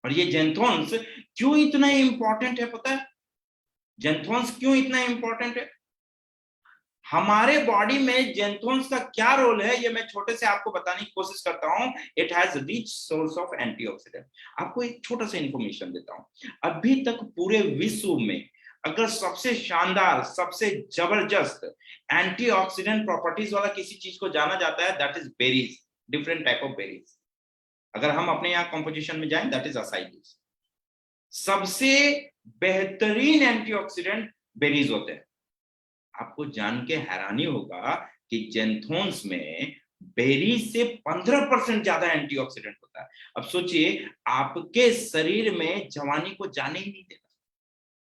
और ये जेंथोन्स क्यों इतना इंपॉर्टेंट है पता है? जेंथोन्स क्यों इतना इंपॉर्टेंट है? हमारे बॉडी में जेंथोन्स का क्या रोल है, ये मैं छोटे से आपको बताने की कोशिश करता हूं। It has rich source of antioxidant. आपको एक छोटा सा इंफॉर्मेशन देता हूं। अभी तक पूरे विश्व में अगर सबसे शानदार, सबसे जबरदस्त एंटीऑक्सीडेंट प्रॉपर्टीज वाला किसी चीज को जाना जाता है that is berries, different type of berries. अगर हम अपने यहाँ कंपोजिशन में जाएं दैट इज असाई जूस। सबसे बेहतरीन एंटीऑक्सीडेंट बेरीज होते हैं। आपको जान के हैरानी होगा कि जेंथोन्स में बेरीज से 15% ज्यादा एंटीऑक्सीडेंट होता है। अब सोचिए, आपके शरीर में जवानी को जाने ही नहीं देगा,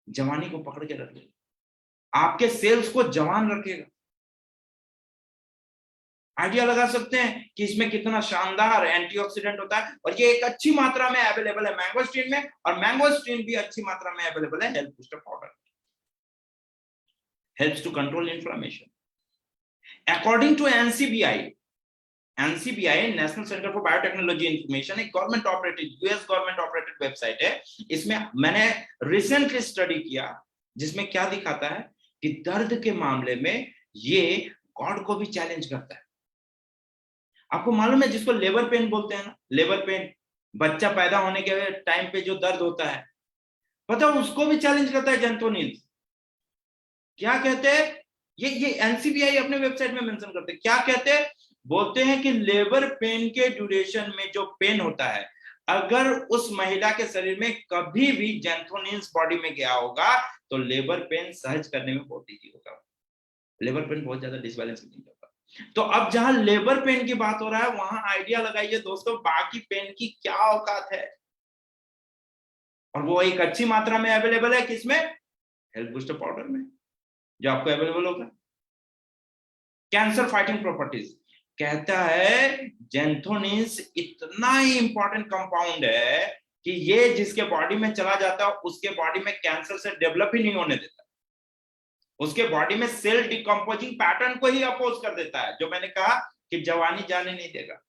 जवानी को पकड़ के रख लेगा, आपके सेल्स को जवान रखेगा। आइडिया लगा सकते हैं कि इसमें कितना शानदार एंटीऑक्सीडेंट होता है। और ये एक अच्छी मात्रा में अवेलेबल है मैंगोस्टीन में, और मैंगोस्टीन भी अच्छी मात्रा में अवेलेबल है health booster powder. helps to control inflammation. According to NCBI, National Center for Biotechnology Information, एक government operated, US government operated website है। इसमें मैंने रिसेंटली स्टडी किया जिसमें क्या दिखाता है कि दर्द के मामले में ये गॉड को भी चैलेंज करता है। आपको मालूम है जिसको लेबर पेन बोलते हैं ना, लेबर पेन, बच्चा पैदा होने के टाइम पे जो दर्द होता है, पता उसको भी चैलेंज करता है जेंथोनिल्स। क्या कहते हैं? ये एनसीबीआई अपने वेबसाइट में मेंशन करते हैं। क्या कहते हैं? बोलते हैं कि लेबर पेन के ड्यूरेशन में जो पेन होता है, अगर उस महिला के शरीर में कभी भी जेंथोनिल्स बॉडी में गया होगा तो लेबर पेन सहज करने में बहुत ईजी होगा। लेबर पेन बहुत ज्यादा डिसबैलेंस नहीं होगा। तो अब जहां लेबर पेन की बात हो रहा है, वहां आइडिया लगाइए दोस्तों, बाकी पेन की क्या औकात है। और वो एक अच्छी मात्रा में अवेलेबल है किसमें? हेल्थ बूस्टर पाउडर में, जो आपको अवेलेबल होगा। कैंसर फाइटिंग प्रॉपर्टीज, कहता है जेंथोनिल्स इतना ही इंपॉर्टेंट कंपाउंड है कि ये जिसके बॉडी में चला जाता है उसके बॉडी में कैंसर से डेवलप ही नहीं होने देता, उसके बॉडी में सेल डिकम्पोजिंग पैटर्न को ही अपोज कर देता है, जो मैंने कहा कि जवानी जाने नहीं देगा।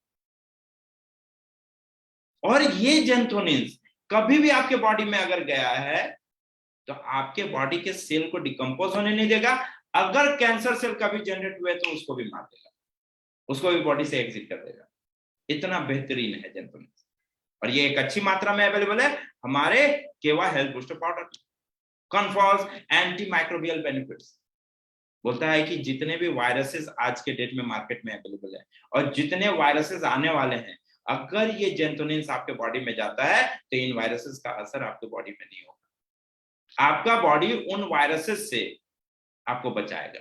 और ये जेंथोनिल्स कभी भी आपके बॉडी में अगर गया है तो आपके बॉडी के सेल को डिकम्पोज होने नहीं देगा। अगर कैंसर सेल कभी जनरेट हुए तो उसको भी मार देगा, उसको भी बॉडी से एग्जिट कर देगा। इतना बेहतरीन है जेंथोनिल्स, और ये एक अच्छी मात्रा में अवेलेबल है हमारे केवा health booster powder. Confers anti microbial benefits. बोलता है कि जितने भी वायरसेस आज के डेट में मार्केट में अवेलेबल है और जितने वायरसेस आने वाले हैं, अगर ये जेंथोनिन्स आपके बॉडी में जाता है तो इन वायरसेस का असर आपके बॉडी में नहीं होगा। आपका बॉडी उन वायरसेस से आपको बचाएगा।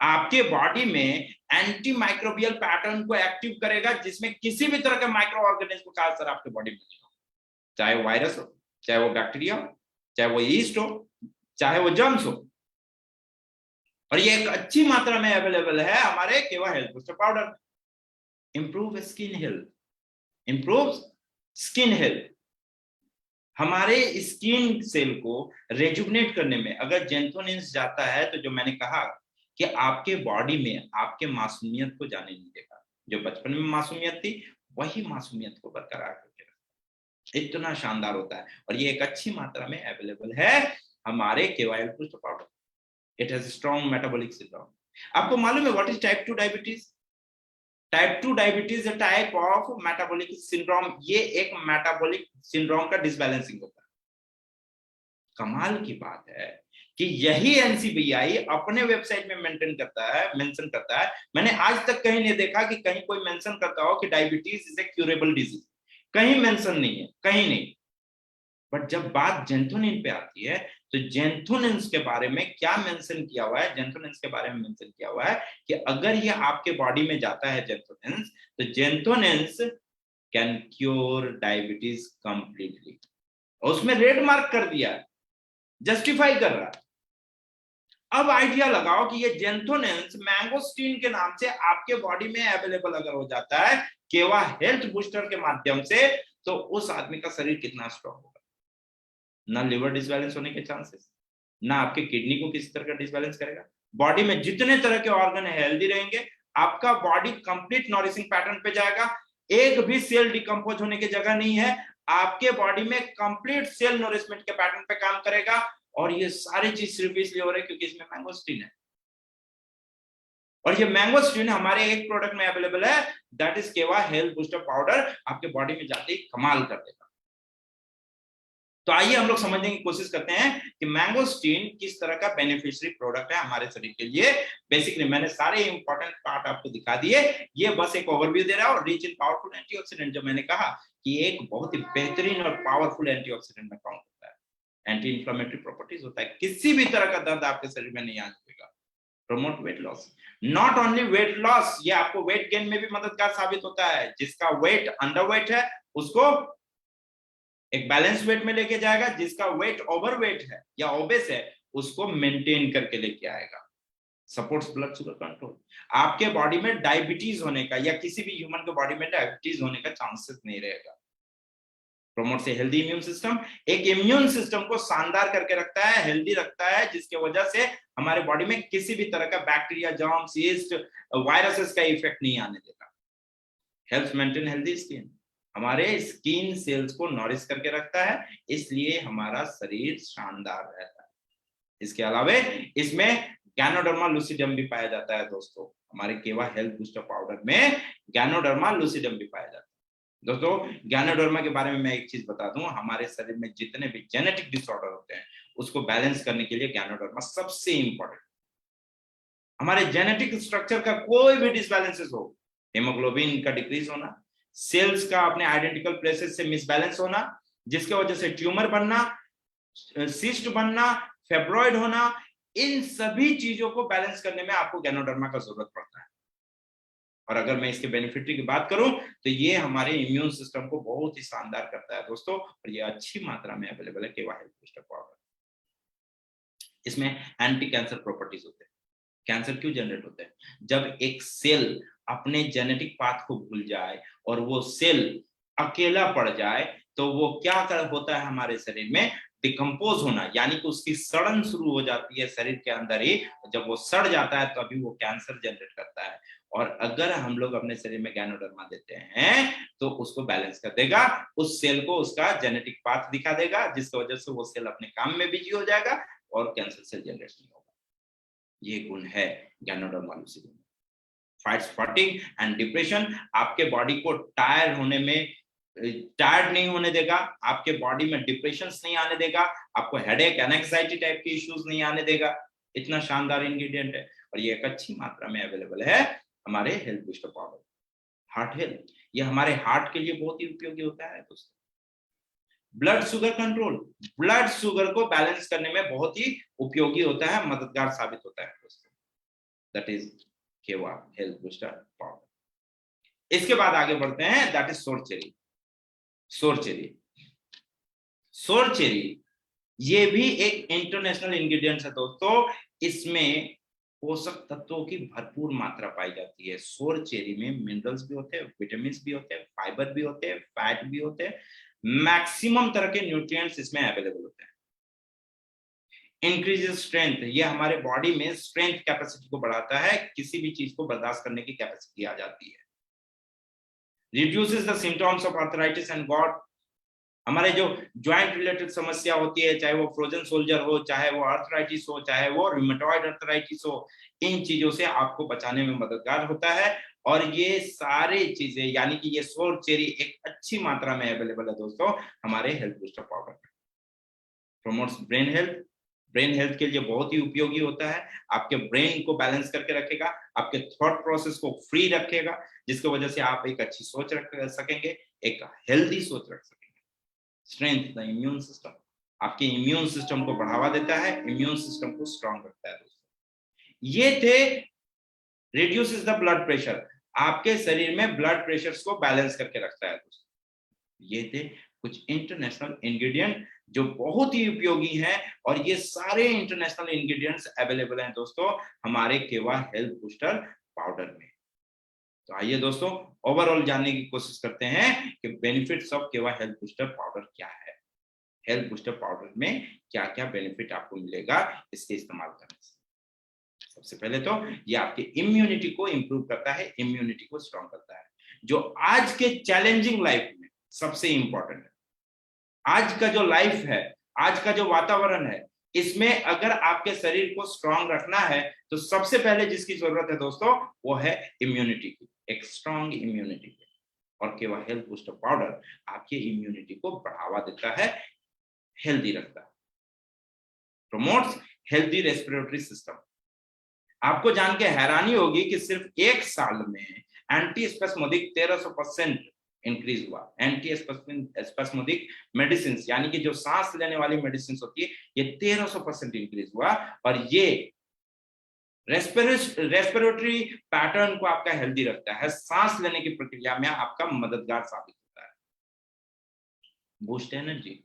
आपके बॉडी में एंटी माइक्रोबियल पैटर्न को एक्टिव करेगा, जिसमें किसी भी तरह के माइक्रो ऑर्गेनिज्म का असर आपके बॉडी में नहीं होगा, चाहे वो वायरस हो, चाहे वो बैक्टीरिया हो, चाहे वो यीस्ट हो, चाहे वो जर्म्स हो। और ये एक अच्छी मात्रा में अवेलेबल है हमारे केवा health booster powder. Improve skin health, improve skin health, हमारे स्किन सेल को रेजुवनेट करने में अगर जेंथोनिन्स जाता है तो जो मैंने कहा कि आपके बॉडी में आपके मासूमियत को जाने नहीं देगा। जो बचपन में मासूमियत थी वही मासूमियत को बरकरार करके रखता है। इतना शानदार होता है और ये एक अच्छी मात्रा में अवेलेबल है हमारे KY booster powder. It has strong metabolic syndrome. आपको मालूम है what is type 2 diabetes? Type 2 diabetes है टाइप ऑफ मेटाबॉलिक सिंड्रोम। ये एक मेटाबॉलिक सिंड्रोम का डिसबैलेंसिंग होता है। कमाल की बात है कि यही एनसीबीआई अपने वेबसाइट में मेंशन करता है। मैंने आज तक कहीं नहीं देखा कि कहीं कोई मेंशन करता हो कि diabetes is a curable disease. कहीं मेंशन नहीं है, कहीं नहीं। बट जब बात जेंथोनिन पे आती है तो जेंथोनिन्स के बारे में क्या मेंशन किया हुआ है? जेंथोनिन्स के बारे में मेंशन किया हुआ है कि अगर ये आपके बॉडी में जाता है जेंथोनिन्स, तो जेंथोनिन्स कैन क्योर डायबिटीज कंप्लीटली। उसमें रेड मार्क कर दिया है, जस्टिफाई कर रहा है। अब आइडिया लगाओ कि ये जेंथोनिन्स मैंगोस्टीन के नाम से आपके बॉडी में अवेलेबल अगर हो जाता है केवा हेल्थ बूस्टर के माध्यम से, तो उस आदमी का शरीर कितना स्ट्रांग होगा। ना लिवर डिसबैलेंस होने के चांसेस, ना आपके किडनी को किसी तरह का डिसबैलेंस करेगा। बॉडी में जितने तरह के ऑर्गन है हेल्दी रहेंगे। आपका बॉडी कंप्लीट नॉरिशिंग पैटर्न पे जाएगा। एक भी सेल डिकम्पोज होने की जगह नहीं है। आपके बॉडी में कंप्लीट सेल नोरिशमेंट के पैटर्न पे काम करेगा। और ये सारी चीज सिर्फ इसलिए हो रही है क्योंकि इसमें मैंगोस्टीन है। और ये मैंगोस्टीन हमारे एक प्रोडक्ट में अवेलेबल है, दैट इज केवा हेल्थ बूस्टर पाउडर। आपके बॉडी में जाते ही कमाल कर देगा। तो आइए हम लोग समझने की कोशिश करते हैं कि मैंगोस्टीन किस तरह का बेनिफिशियरी प्रोडक्ट है हमारे शरीर के लिए। बेसिकली मैंने सारे इंपॉर्टेंट पार्ट आपको दिखा दिए। ये बस एक ओवरव्यू दे रहा है। और रिच इन पावरफुल एंटीऑक्सीडेंट, जो मैंने कहा कि एक बहुत ही बेहतरीन और पावरफुल एंटीऑक्सीडेंट में काउंट होता है। एंटी इंफ्लेमेटरी प्रॉपर्टीज होता है। किसी भी तरह का दर्द आपके शरीर में नहीं आ जाएगा। Promote weight loss, not only weight loss, ये आपको वेट गेन में भी मददगार साबित होता है। जिसका वेट अंडरवेट है उसको एक बैलेंस वेट में लेके जाएगा। जिसका वेट ओवरवेट है या ओबेस है उसको मेंटेन करके लेके आएगा। Supports blood sugar control. आपके बॉडी में डायबिटीज होने का या किसी भी ह्यूमन के बॉडी में डायबिटीज होने का चांसेस नहीं रहेगा। प्रमोट से हेल्दी इम्यून सिस्टम, एक इम्यून सिस्टम को शानदार करके रखता है, हेल्दी रखता है, जिसके वजह से हमारे बॉडी में किसी भी तरह का बैक्टीरिया, जर्म्स, यीस्ट, वायरसेस का इफेक्ट नहीं आने देगा। हेल्थ मेंटेन हेल्दी स्किन, हमारे स्किन सेल्स को नॉरिश करके रखता है, इसलिए हमारा शरीर शानदार रहता है। इसके अलावा इसमें गैनोडर्मा लूसिडम भी पाया जाता है दोस्तों। हमारे केवा हेल्थ बूस्टर पाउडर में गैनोडर्मा लूसिडम भी पाया जाता है। दोस्तों गैनोडर्मा के बारे में मैं एक चीज बता दूं, हमारे शरीर में जितने भी जेनेटिक डिसऑर्डर होते हैं उसको बैलेंस करने के लिए गैनोडर्मा सबसे इंपॉर्टेंट। हमारे जेनेटिक स्ट्रक्चर का कोई भी डिसबैलेंसेस हो, हेमोग्लोबिन का डिक्रीज होना, सेल्स का अपने आइडेंटिकल प्लेसेस से मिसबैलेंस होना, जिसके वजह से ट्यूमर बनना, सिस्ट बनना, फेब्रॉइड होना, इन सभी चीजों को बैलेंस करने में आपको गैनोडर्मा का जरूरत पड़ता है। और अगर मैं इसके बेनिफिट की बात करूं तो ये हमारे इम्यून सिस्टम को बहुत ही शानदार करता है दोस्तों। और ये अच्छी मात्रा में अवेलेबल है केवा हेल्थ बूस्टर पाउडर। इसमें एंटी कैंसर प्रॉपर्टीज होते हैं। कैंसर क्यों जनरेट होते हैं? जब एक सेल अपने जेनेटिक पाथ को भूल जाए और वो सेल अकेला पड़ जाए तो वो क्या होता है हमारे शरीर में? डिकम्पोज होना, यानी कि उसकी सड़न शुरू हो जाती है शरीर के अंदर ही। जब वो सड़ जाता है तो अभी वो कैंसर जनरेट करता है। और अगर हम लोग अपने शरीर में गैनोडर्मा देते हैं तो उसको बैलेंस कर देगा, उस सेल को उसका जेनेटिक पाथ दिखा देगा, जिसकी वजह से वो सेल अपने काम में बिजी हो जाएगा और कैंसर सेल जनरेट नहीं होगा। ये गुण है ganoderma lucidum. Fights fatigue and depression, आपके बॉडी को टायर्ड नहीं होने देगा, आपके बॉडी में डिप्रेशन नहीं आने देगा, आपको हेडेक, एंजाइटी टाइप के इश्यूज नहीं आने देगा। इतना शानदार इंग्रेडिएंट है और ये एक अच्छी मात्रा में अवेलेबल है हमारे health booster powder. Heart health, ये हमारे हार्ट के लिए बहुत ही उपयोगी होता है दोस्तों। Blood sugar control, blood sugar को बैलेंस करने में बहुत ही उपयोगी होता है, मददगार साबित होता है दोस्तों। दैट इज केवा हेल्थ बूस्टर पाउडर। इसके बाद आगे बढ़ते हैं, दैट इज सोर चेरी। सोर चेरी, सोर चेरी ये भी एक इंटरनेशनल इंग्रेडिएंट है दोस्तों। इसमें पोषक तत्वों की भरपूर मात्रा पाई जाती है। सोर चेरी में मिनरल्स भी होते हैं, विटामिन भी होते हैं, फाइबर भी होते हैं, फैट भी होते हैं, मैक्सिमम तरह के न्यूट्रिएंट्स इसमें अवेलेबल होते हैं। इंक्रीजेस स्ट्रेंथ, ये हमारे बॉडी में स्ट्रेंथ कैपेसिटी को बढ़ाता है, किसी भी चीज को बर्दाश्त करने की कैपेसिटी आ जाती है। Reduces the symptoms of arthritis and got, हमारे जो ज्वाइंट रिलेटेड समस्या होती है, चाहे वो फ्रोजन सोल्जर हो, चाहे वो आर्थराइटिस हो, चाहे वो रूमेटॉइड आर्थराइटिस हो, इन चीजों से आपको बचाने में मददगार होता है। और ये सारे चीजें यानी कि ये सोर चेरी एक अच्छी मात्रा में अवेलेबल है दोस्तों हमारे हेल्थ बूस्टर पाउडर में। Promotes brain health, brain health के लिए बहुत ही उपयोगी होता है। आपके ब्रेन को बैलेंस करके रखेगा, आपके थॉट प्रोसेस को फ्री रखेगा, जिसकी वजह से आप एक अच्छी सोच रख सकेंगे, एक हेल्दी सोच रख सकेंगे। स्ट्रेंथ द इम्यून सिस्टम, आपके इम्यून सिस्टम को बढ़ावा देता है, इम्यून सिस्टम को स्ट्रांग रखता है दोस्तों। ये थे रिड्यूसेस द ब्लड प्रेशर, आपके शरीर में ब्लड प्रेशर को बैलेंस करके रखता है दोस्तों। ये थे कुछ इंटरनेशनल इंग्रेडिएंट जो बहुत ही उपयोगी हैं और ये सारे इंटरनेशनल इंग्रेडिएंट्स अवेलेबल हैं दोस्तों हमारे केवा हेल्थ बूस्टर पाउडर में। तो आइए दोस्तों ओवरऑल जानने की कोशिश करते हैं कि बेनिफिट्स ऑफ केवा हेल्थ बूस्टर पाउडर क्या है। हेल्थ बूस्टर पाउडर में क्या क्या बेनिफिट आपको मिलेगा इसके इस्तेमाल करने से। सबसे पहले तो ये आपकी इम्यूनिटी को इंप्रूव करता है, इम्यूनिटी को स्ट्रॉन्ग करता है, जो आज के चैलेंजिंग लाइफ में सबसे इंपॉर्टेंट है। आज का जो लाइफ है, आज का जो वातावरण है, इसमें अगर आपके शरीर को स्ट्रांग रखना है तो सबसे पहले जिसकी जरूरत है दोस्तों वो है इम्यूनिटी की, एक स्ट्रांग इम्यूनिटी की। और केवल हेल्थ बूस्टर पाउडर आपकी इम्यूनिटी को बढ़ावा देता है, हेल्दी रखता है। प्रमोट्स हेल्दी रेस्पिरेटरी सिस्टम, आपको जान के हैरानी होगी कि सिर्फ एक साल में एंटी स्पेस्मोडिक 1300% इंक्रीज हुआ। एंटी स्पेस्मोडिक मेडिसिन यानी कि जो सांस लेने वाली मेडिसिन होती है, ये 1300% इंक्रीज हुआ और ये रेस्पिरेटरी पैटर्न को आपका हेल्दी रखता है, सांस लेने की प्रक्रिया में आपका मददगार साबित होता है। बूस्ट एनर्जी,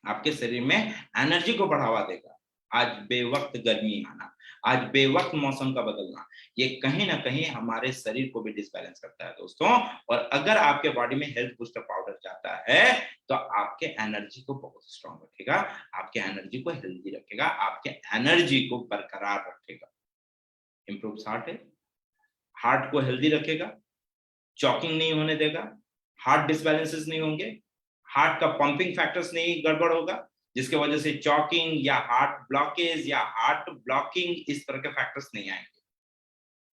आपके शरीर में एनर्जी को बढ़ावा देगा। आज बेवक्त गर्मी आना, आज बेवक्त मौसम का बदलना, ये कहीं ना कहीं हमारे शरीर को भी डिसबैलेंस करता है दोस्तों। और अगर आपके बॉडी में हेल्थ बूस्टर पाउडर जाता है तो आपके एनर्जी को बहुत स्ट्रांग रखेगा, आपके एनर्जी को हेल्दी रखेगा, आपके एनर्जी को बरकरार रखेगा। इंप्रूव हार्ट है, हार्ट को हेल्दी रखेगा, चॉकिंग नहीं होने देगा, हार्ट डिसबैलेंसेस नहीं होंगे, हार्ट का पंपिंग फैक्टर्स नहीं गड़बड़ होगा, जिसके वजह से चॉकिंग या हार्ट ब्लॉकेज या हार्ट ब्लॉकिंग इस तरह के फैक्टर्स नहीं आएंगे।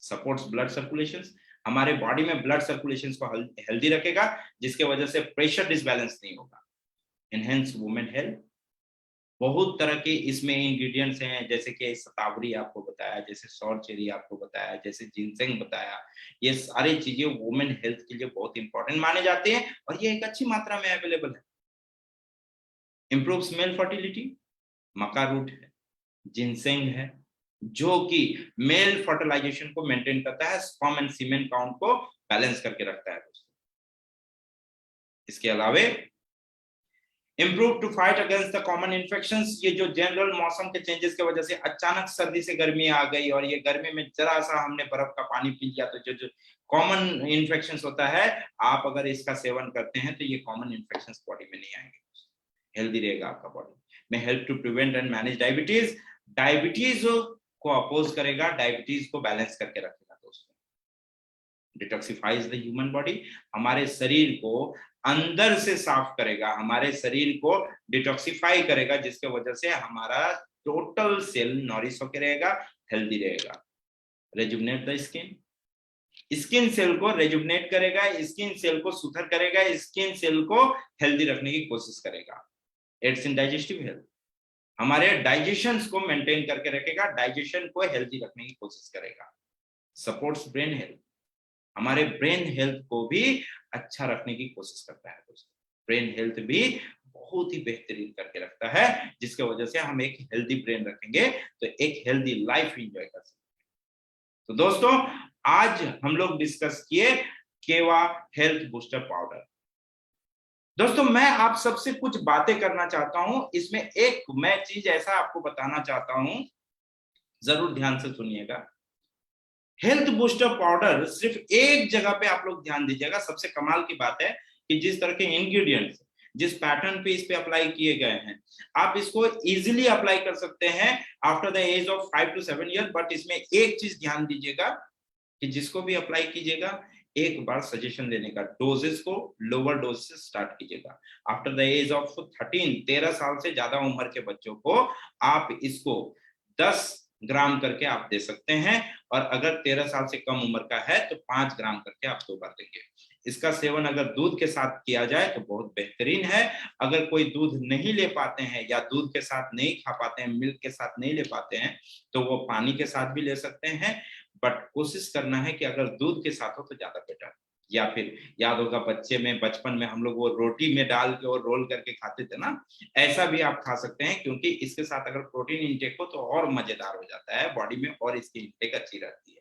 सपोर्ट्स ब्लड सर्कुलेशन, हमारे बॉडी में ब्लड सर्कुलेशन को हेल्दी रखेगा, जिसके वजह से प्रेशर डिसबैलेंस नहीं होगा। एनहेंस वुमेन हेल्थ, बहुत तरह के इसमें इंग्रेडिएंट्स हैं, जैसे कि शतावरी आपको बताया, जैसे सौर चेरी आपको बताया, जैसे जिनसेंग बताया, ये सारी चीजें वुमेन हेल्थ के लिए बहुत इंपॉर्टेंट माने जाते हैं और ये एक अच्छी मात्रा में अवेलेबल है। Improves male fertility, maca root है, जिनसेंग है, जो कि मेल फर्टिलाइजेशन को मेंटेन करता है, स्पर्म एंड सीमेन काउंट को बैलेंस करके रखता है दोस्तों। इसके अलावा improve to fight against the common infections, ये जो जनरल मौसम के चेंजेस की वजह से अचानक सर्दी से गर्मी आ गई और ये गर्मी में जरा सा हमने बर्फ का पानी पी लिया तो जो कॉमन इन्फेक्शंस होता है, आप अगर इसका सेवन करते हैं तो ये कॉमन इन्फेक्शंस बॉडी में नहीं आएंगे, हेल्दी रहेगा आपका बॉडी में। Help to prevent and manage diabetes, diabetes को अपोज करेगा, डायबिटीज को बैलेंस करके रखेगा दोस्तों। डिटॉक्सिफाइज द ह्यूमन बॉडी, हमारे शरीर को अंदर से साफ करेगा, हमारे शरीर को डिटॉक्सिफाई करेगा, जिसके वजह से हमारा टोटल सेल नॉरिश होकर रहेगा, हेल्दी रहेगा। Rejuvenate the skin, skin cell को रेजुवनेट करेगा, स्किन सेल को सुथर करेगा, स्किन सेल को हेल्दी रखने की कोशिश करेगा। एड्स इन डाइजेस्टिव हेल्थ, हमारे डाइजेशन को मेंटेन करके रखेगा, डाइजेशन को हेल्दी रखने की कोशिश करेगा, सपोर्ट्स ब्रेन हेल्थ, हमारे ब्रेन हेल्थ को भी अच्छा रखने की कोशिश करता है दोस्तों। ब्रेन हेल्थ भी बहुत ही बेहतरीन करके रखता है, जिसकी वजह से हम एक हेल्दी ब्रेन रखेंगे तो एक हेल्दी लाइफ एंजॉय कर सकते हैं। तो दोस्तों आज हम लोग डिस्कस किए केवा हेल्थ बूस्टर पाउडर। दोस्तों मैं आप सबसे कुछ बातें करना चाहता हूं, इसमें एक मैं चीज ऐसा आपको बताना चाहता हूं, जरूर ध्यान से सुनिएगा। हेल्थ बूस्टर पाउडर सिर्फ एक जगह पे आप लोग ध्यान दीजिएगा। सबसे कमाल की बात है कि जिस तरह के इंग्रेडिएंट्स जिस पैटर्न पे इस पे अप्लाई किए गए हैं, आप इसको इजीली अप्लाई कर सकते हैं after the age of 5 to 7 year. But इसमें एक चीज ध्यान दीजिएगा कि जिसको भी अप्लाई कीजिएगा एक बार सजेशन देने का, डोजेस को लोअर डोज से स्टार्ट कीजिएगा। आफ्टर द एज ऑफ 13 साल से ज्यादा उम्र के बच्चों को आप इसको 10 ग्राम करके आप दे सकते हैं, और अगर 13 साल से कम उम्र का है तो 5 ग्राम करके आप 2 बार देंगे। इसका सेवन अगर दूध के साथ किया जाए तो बहुत बेहतरीन है। अगर कोई दूध नहीं ले पाते हैं या दूध के साथ नहीं खा पाते हैं, मिल्क के साथ नहीं ले पाते हैं, तो वो पानी के साथ भी ले सकते हैं। बट कोशिश करना है कि अगर दूध के साथ हो तो ज्यादा बेटर। या फिर याद होगा बचपन में हम लोग वो रोटी में डाल के और रोल करके खाते थे ना, ऐसा भी आप खा सकते हैं, क्योंकि इसके साथ अगर प्रोटीन इंटेक हो तो और मजेदार हो जाता है बॉडी में और इसकी इंटेक अच्छी रहती है।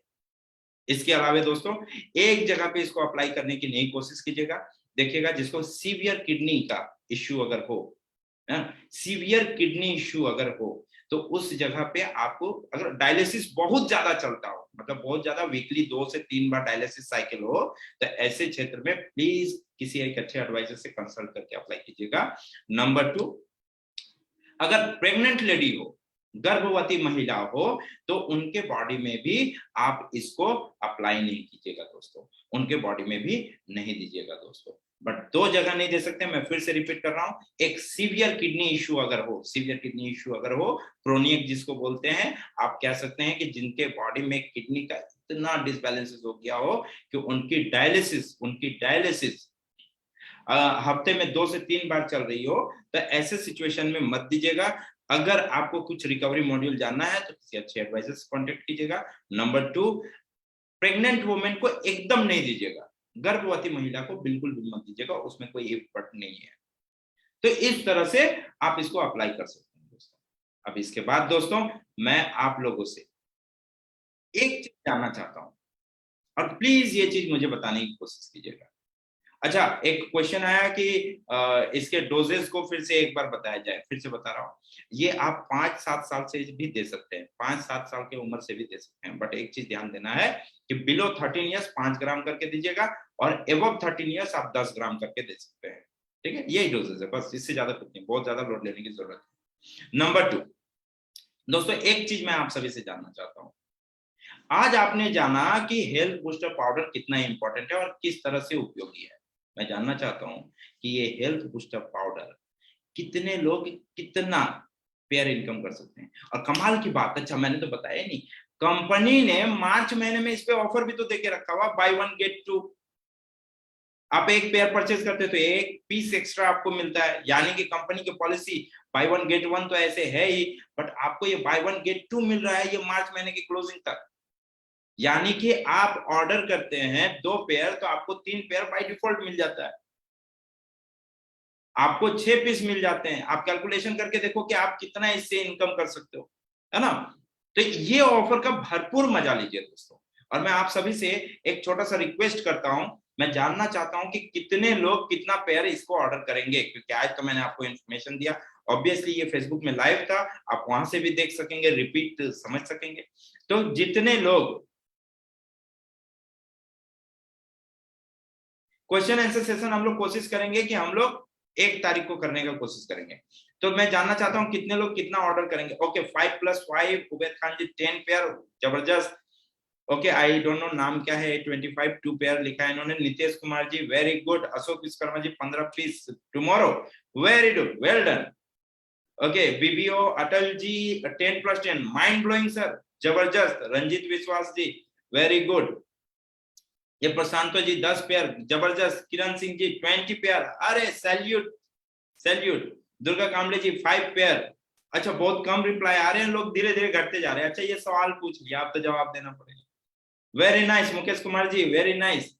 इसके अलावा दोस्तों एक जगह पे इसको अप्लाई करने की नहीं कोशिश कीजिएगा। देखिएगा जिसको सीवियर किडनी का इश्यू अगर हो, सीवियर किडनी इश्यू अगर हो, तो उस जगह पे आपको, अगर डायलिसिस बहुत ज्यादा चलता हो, मतलब बहुत ज्यादा वीकली 2 से 3 बार डायलिसिस साइकिल हो, तो ऐसे क्षेत्र में प्लीज किसी एक अच्छे एडवाइजर से कंसल्ट करके अप्लाई कीजिएगा। नंबर 2, अगर प्रेग्नेंट लेडी हो, गर्भवती महिला हो, तो उनके बॉडी में भी आप इसको अप्लाई नहीं कीजिएगा दोस्तों, उनके बॉडी में भी नहीं दीजिएगा दोस्तों। बट 2 जगह नहीं दे सकते, मैं फिर से रिपीट कर रहा हूं। एक सीवियर किडनी इश्यू अगर हो, सीवियर किडनी इश्यू अगर हो, क्रोनिक जिसको बोलते हैं, आप कह सकते हैं कि जिनके बॉडी में किडनी का इतना डिसबैलेंस हो गया हो कि उनकी डायलिसिस हफ्ते में 2 से 3 बार चल रही हो, तो ऐसे सिचुएशन में मत दीजिएगा। अगर आपको कुछ रिकवरी मॉड्यूल जानना है तो किसी अच्छे एडवाइजर से कांटेक्ट कीजिएगा। नंबर 2, प्रेग्नेंट वुमेन को एकदम नहीं दीजिएगा, गर्भवती महिला को बिल्कुल भी मत दीजिएगा, उसमें कोई इफेक्ट नहीं है। तो इस तरह से आप इसको अप्लाई कर सकते हैं दोस्तों। अब इसके बाद दोस्तों मैं आप लोगों से एक चीज जानना चाहता हूं, और प्लीज ये चीज मुझे बताने की कोशिश कीजिएगा। अच्छा, एक क्वेश्चन आया कि इसके डोजेस को फिर से एक बार बताया जाए। फिर से बता रहा हूँ, ये आप 5-7 साल से भी दे सकते हैं, 5-7 साल की उम्र से भी दे सकते हैं। बट एक चीज ध्यान देना है कि बिलो 13 ईयर्स 5 ग्राम करके दीजिएगा, और एबव 13 ईयर्स आप 10 ग्राम करके दे सकते हैं। ठीक है, यही डोजेस है, बस इससे ज्यादा कुछ नहीं, बहुत ज्यादा लोड लेने की जरूरत है। नंबर 2 दोस्तों, एक चीज मैं आप सभी से जानना चाहता हूँ। आज आपने जाना कि हेल्थ बूस्टर पाउडर कितना इंपॉर्टेंट है और किस तरह से उपयोगी है। मैं जानना चाहता हूं कि ये हेल्थ बूस्टर पाउडर कितने लोग कितना पेयर इनकम कर सकते हैं। और कमाल की बात, अच्छा मैंने तो बताया नहीं, कंपनी ने मार्च महीने में इस पे ऑफर भी तो देके रखा हुआ, बाय 1 गेट 2। आप एक पेयर परचेज करते हो तो एक पीस एक्स्ट्रा आपको मिलता है, यानी कि कंपनी की पॉलिसी बाय 1 गेट 1 तो ऐसे है ही, बट आपको ये बाय 1 गेट 2 मिल रहा है ये मार्च महीने की क्लोजिंग तक। यानी कि आप ऑर्डर करते हैं 2 पेयर तो आपको 3 पेयर बाय डिफॉल्ट मिल जाता है, आपको 6 पीस मिल जाते हैं। आप कैलकुलेशन करके देखो कि आप कितना इससे इनकम कर सकते हो, है ना। तो ये ऑफर का भरपूर मजा लीजिए दोस्तों। और मैं आप सभी से एक छोटा सा रिक्वेस्ट करता हूं, मैं जानना चाहता हूं कि कितने लोग कितना पेयर इसको ऑर्डर करेंगे, क्योंकि आज तो मैंने आपको इन्फॉर्मेशन दिया। ऑब्वियसली ये फेसबुक में लाइव था, आप वहां से भी देख सकेंगे, रिपीट समझ सकेंगे। तो जितने लोग क्वेश्चन आंसर सेशन हम लोग कोशिश करेंगे कि हम लोग 1 तारीख को करने का कोशिश करेंगे। तो मैं जानना चाहता हूं कितने लोग कितना ऑर्डर करेंगे। ओके, 5 + 5 उबैद खान जी 10 पेयर, जबरदस्त। ओके, आई डोंट नो नाम क्या है, 25 2 पेयर लिखा है इन्होंने। Nitesh Kumar ji very good. Ashok Vishwakarma ji 15 piece tomorrow, very good, well done. Okay, BBO Atal ji 10 + 10, mind blowing sir, जबरदस्त। रंजीत विश्वास जी वेरी गुड। ये प्रशांतो जी 10 पेयर, जबरदस्त। किरण सिंह जी 20 पेयर, अरे सैल्यूट सैल्यूट। दुर्गा कामले जी 5 पेयर, अच्छा, बहुत कम रिप्लाई आ रहे हैं, लोग धीरे धीरे घटते जा रहे हैं। अच्छा, ये सवाल पूछ लिया, आप तो जवाब देना पड़ेगा। Very nice Mukesh Kumar ji, very nice,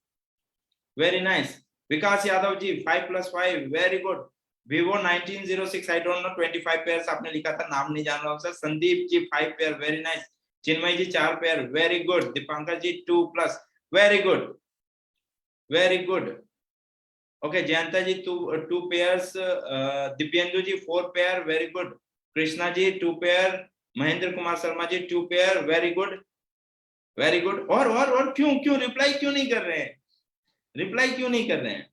very nice. Vikas Yadav ji 5+5, very good. Vivo 1906, I don't know 25 pairs आपने लिखा था, नाम नहीं जान रहा हूँ sir. Sandeep ji 5 pair, very nice. Chinmay ji 4 pair, very good. Dipankar ji 2+, very good, very good. Okay, Jayanta ji 2 pairs. Dibyendu ji 4 pair, very good. Krishna ji 2 pair. Mahendra Kumar Sharma ji 2 pair, very good, very good. और क्यों क्यों रिप्लाई क्यों नहीं कर रहे हैं? रिप्लाई क्यों नहीं कर रहे हैं?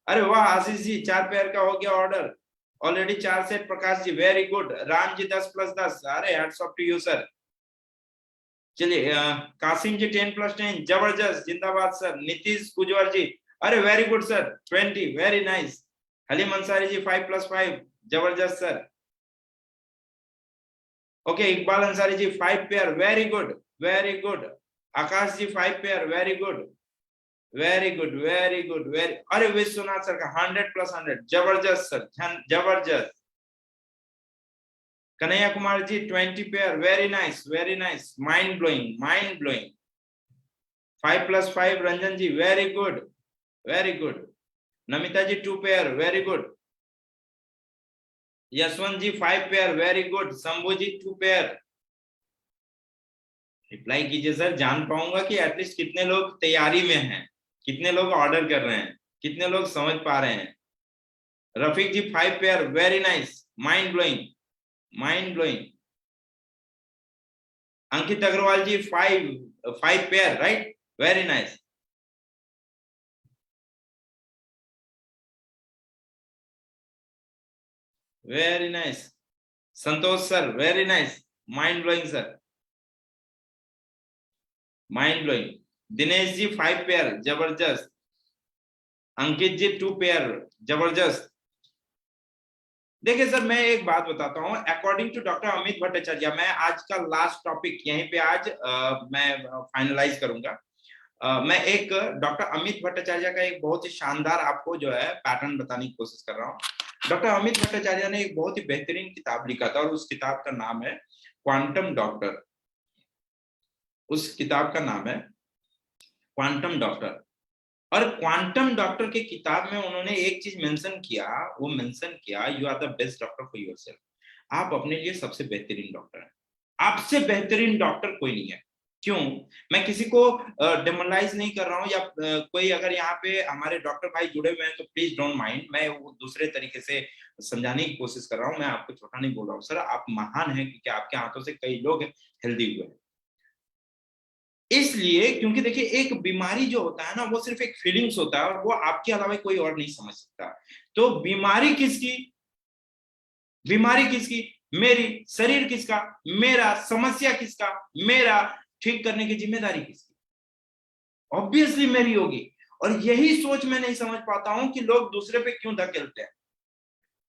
अरे वाह, आशीष जी 4 पेयर का हो गया order already, 4 set. Prakash ji very good. Ram ji 10+10, अरे hats off to you sir. चलिए, कासिम जी 10+10, जबरदस्त, जिंदाबाद सर। नीतीश कुजवर जी, अरे very good sir, 20, very nice. Halim Ansari ji 5+5, जबरदस्त sir. Okay, Iqbal Ansari ji 5 pair, very good, very good. Akash ji 5 pair, very good, very good, very good, very. अरे Vishwanath sir का 100+100, जबरदस्त sir, जबरदस्त। Kanhaiya Kumar ji 20 pair, very nice, very nice, mind blowing, mind blowing. 5+5 Ranjan ji, very good, very good. Namita ji 2 pair, very good. Yashwant जी 5 pair, very good. Shambhu जी 2 pair. Reply कीजिए sir, जान पाऊंगा कि at least कितने लोग तैयारी में हैं, कितने लोग ऑर्डर कर रहे हैं, कितने लोग समझ पा रहे हैं। Rafiq ji 5 pair, very nice, mind blowing, mind blowing. Ankit Agarwal ji 5 pair, right, very nice, very nice. Santosh sir very nice, mind blowing sir, mind blowing. Dinesh ji 5 pair, जबरदस्त। अंकित जी 2 पेयर, जबरदस्त। देखिए सर, मैं एक बात बताता हूँ, according to doctor Amit Bhattacharya, मैं आज का लास्ट टॉपिक यहीं पे आज मैं फाइनलाइज करूंगा। मैं एक डॉक्टर अमित भट्टाचार्य का एक बहुत ही शानदार आपको जो है पैटर्न बताने की कोशिश कर रहा हूँ। डॉक्टर अमित भट्टाचार्य ने एक बहुत ही बेहतरीन किताब लिखा था और उस किताब का नाम है क्वांटम डॉक्टर। उस किताब का नाम है क्वांटम डॉक्टर। और क्वांटम डॉक्टर के किताब में उन्होंने एक चीज मेंशन किया, वो मेंशन किया, you are the best doctor for yourself. आप अपने लिए सबसे बेहतरीन डॉक्टर हैं, आपसे बेहतरीन डॉक्टर कोई नहीं है। क्यों? मैं किसी को डिमोरलाइज नहीं कर रहा हूं, या कोई अगर यहाँ पे हमारे डॉक्टर भाई जुड़े हुए हैं तो प्लीज डोंट माइंड, मैं वो दूसरे तरीके से समझाने की कोशिश कर रहा हूँ। मैं आपको छोटा नहीं बोल रहा हूँ सर, आप महान हैं क्योंकि आपके हाथों से कई लोग हेल्दी हुए हैं। इसलिए क्योंकि देखिए, एक बीमारी जो होता है ना, वो सिर्फ एक फीलिंग्स होता है और वो आपके अलावा कोई और नहीं समझ सकता। तो बीमारी किसकी? बीमारी किसकी? मेरी। शरीर किसका? मेरा। समस्या किसका? मेरा। ठीक करने की जिम्मेदारी किसकी? ऑब्वियसली मेरी होगी। और यही सोच मैं नहीं समझ पाता हूं कि लोग दूसरे पे क्यों धकेलते हैं।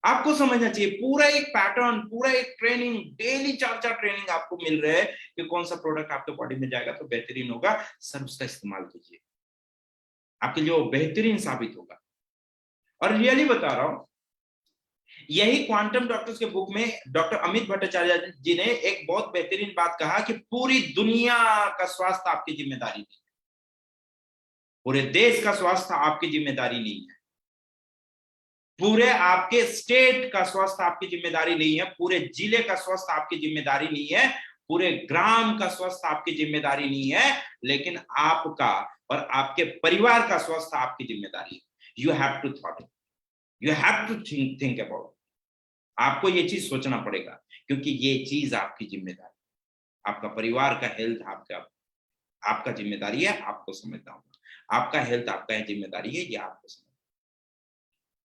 आपको समझना चाहिए, पूरा एक पैटर्न, पूरा एक ट्रेनिंग, डेली 4-4 ट्रेनिंग आपको मिल रहे हैं कि कौन सा प्रोडक्ट आपके बॉडी में जाएगा तो बेहतरीन होगा। सर उसका इस्तेमाल कीजिए, आपके लिए वो बेहतरीन साबित होगा। और रियली बता रहा हूं, यही क्वांटम डॉक्टर्स के बुक में डॉक्टर अमित भट्टाचार्य जी ने एक बहुत बेहतरीन बात कहा कि पूरी दुनिया का स्वास्थ्य आपकी जिम्मेदारी नहीं है, पूरे देश का स्वास्थ्य आपकी जिम्मेदारी नहीं है, पूरे आपके स्टेट का स्वास्थ्य आपकी जिम्मेदारी नहीं है, पूरे जिले का स्वास्थ्य आपकी जिम्मेदारी नहीं है, पूरे ग्राम का स्वास्थ्य आपकी जिम्मेदारी नहीं है, लेकिन आपका और आपके परिवार का स्वास्थ्य आपकी जिम्मेदारी है। You have to thought, you have to think about. आपको ये चीज सोचना पड़ेगा, क्योंकि ये चीज आपकी जिम्मेदारी, आपका परिवार का हेल्थ आपका आपका जिम्मेदारी है, आपको समझना होगा। आपका हेल्थ आपका जिम्मेदारी है, ये आपको समझना।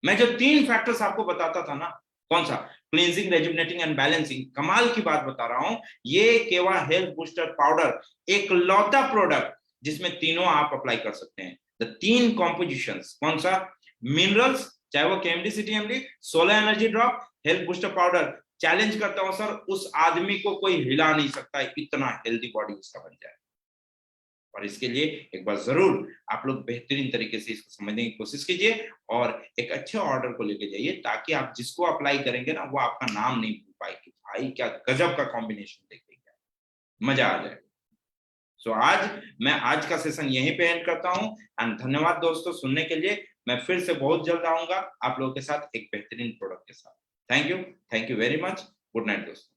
मैं जो 3 फैक्टर्स आपको बताता था ना, कौन सा? Cleansing, rejuvenating and balancing. कमाल की बात बता रहा हूं, ये केवा हेल्थ बूस्टर पाउडर एक लौता प्रोडक्ट जिसमें तीनों आप अप्लाई कर सकते हैं। द 3 कॉम्पोजिशंस, कौन सा? मिनरल्स, चाहे वो KMD CTMD, solar energy drop, health booster powder. Challenge करता हूं सर, उस आदमी को कोई हिला नहीं सकता, इतना हेल्दी बॉडी उसका बन जाए। और इसके लिए एक बार जरूर आप लोग बेहतरीन तरीके से इसको समझने की कोशिश कीजिए और एक अच्छे ऑर्डर को लेके जाइए, ताकि आप जिसको अप्लाई करेंगे ना वो आपका नाम नहीं भूल पाएगी। भाई क्या गजब का कॉम्बिनेशन देखिए, मजा आ जाएगा। सो आज का सेशन यहीं पे एंड करता हूं एंड धन्यवाद दोस्तों सुनने के लिए। मैं फिर से बहुत जल्द आऊंगा आप लोगों के साथ एक बेहतरीन प्रोडक्ट के साथ। Thank you very much. Good night दोस्तों।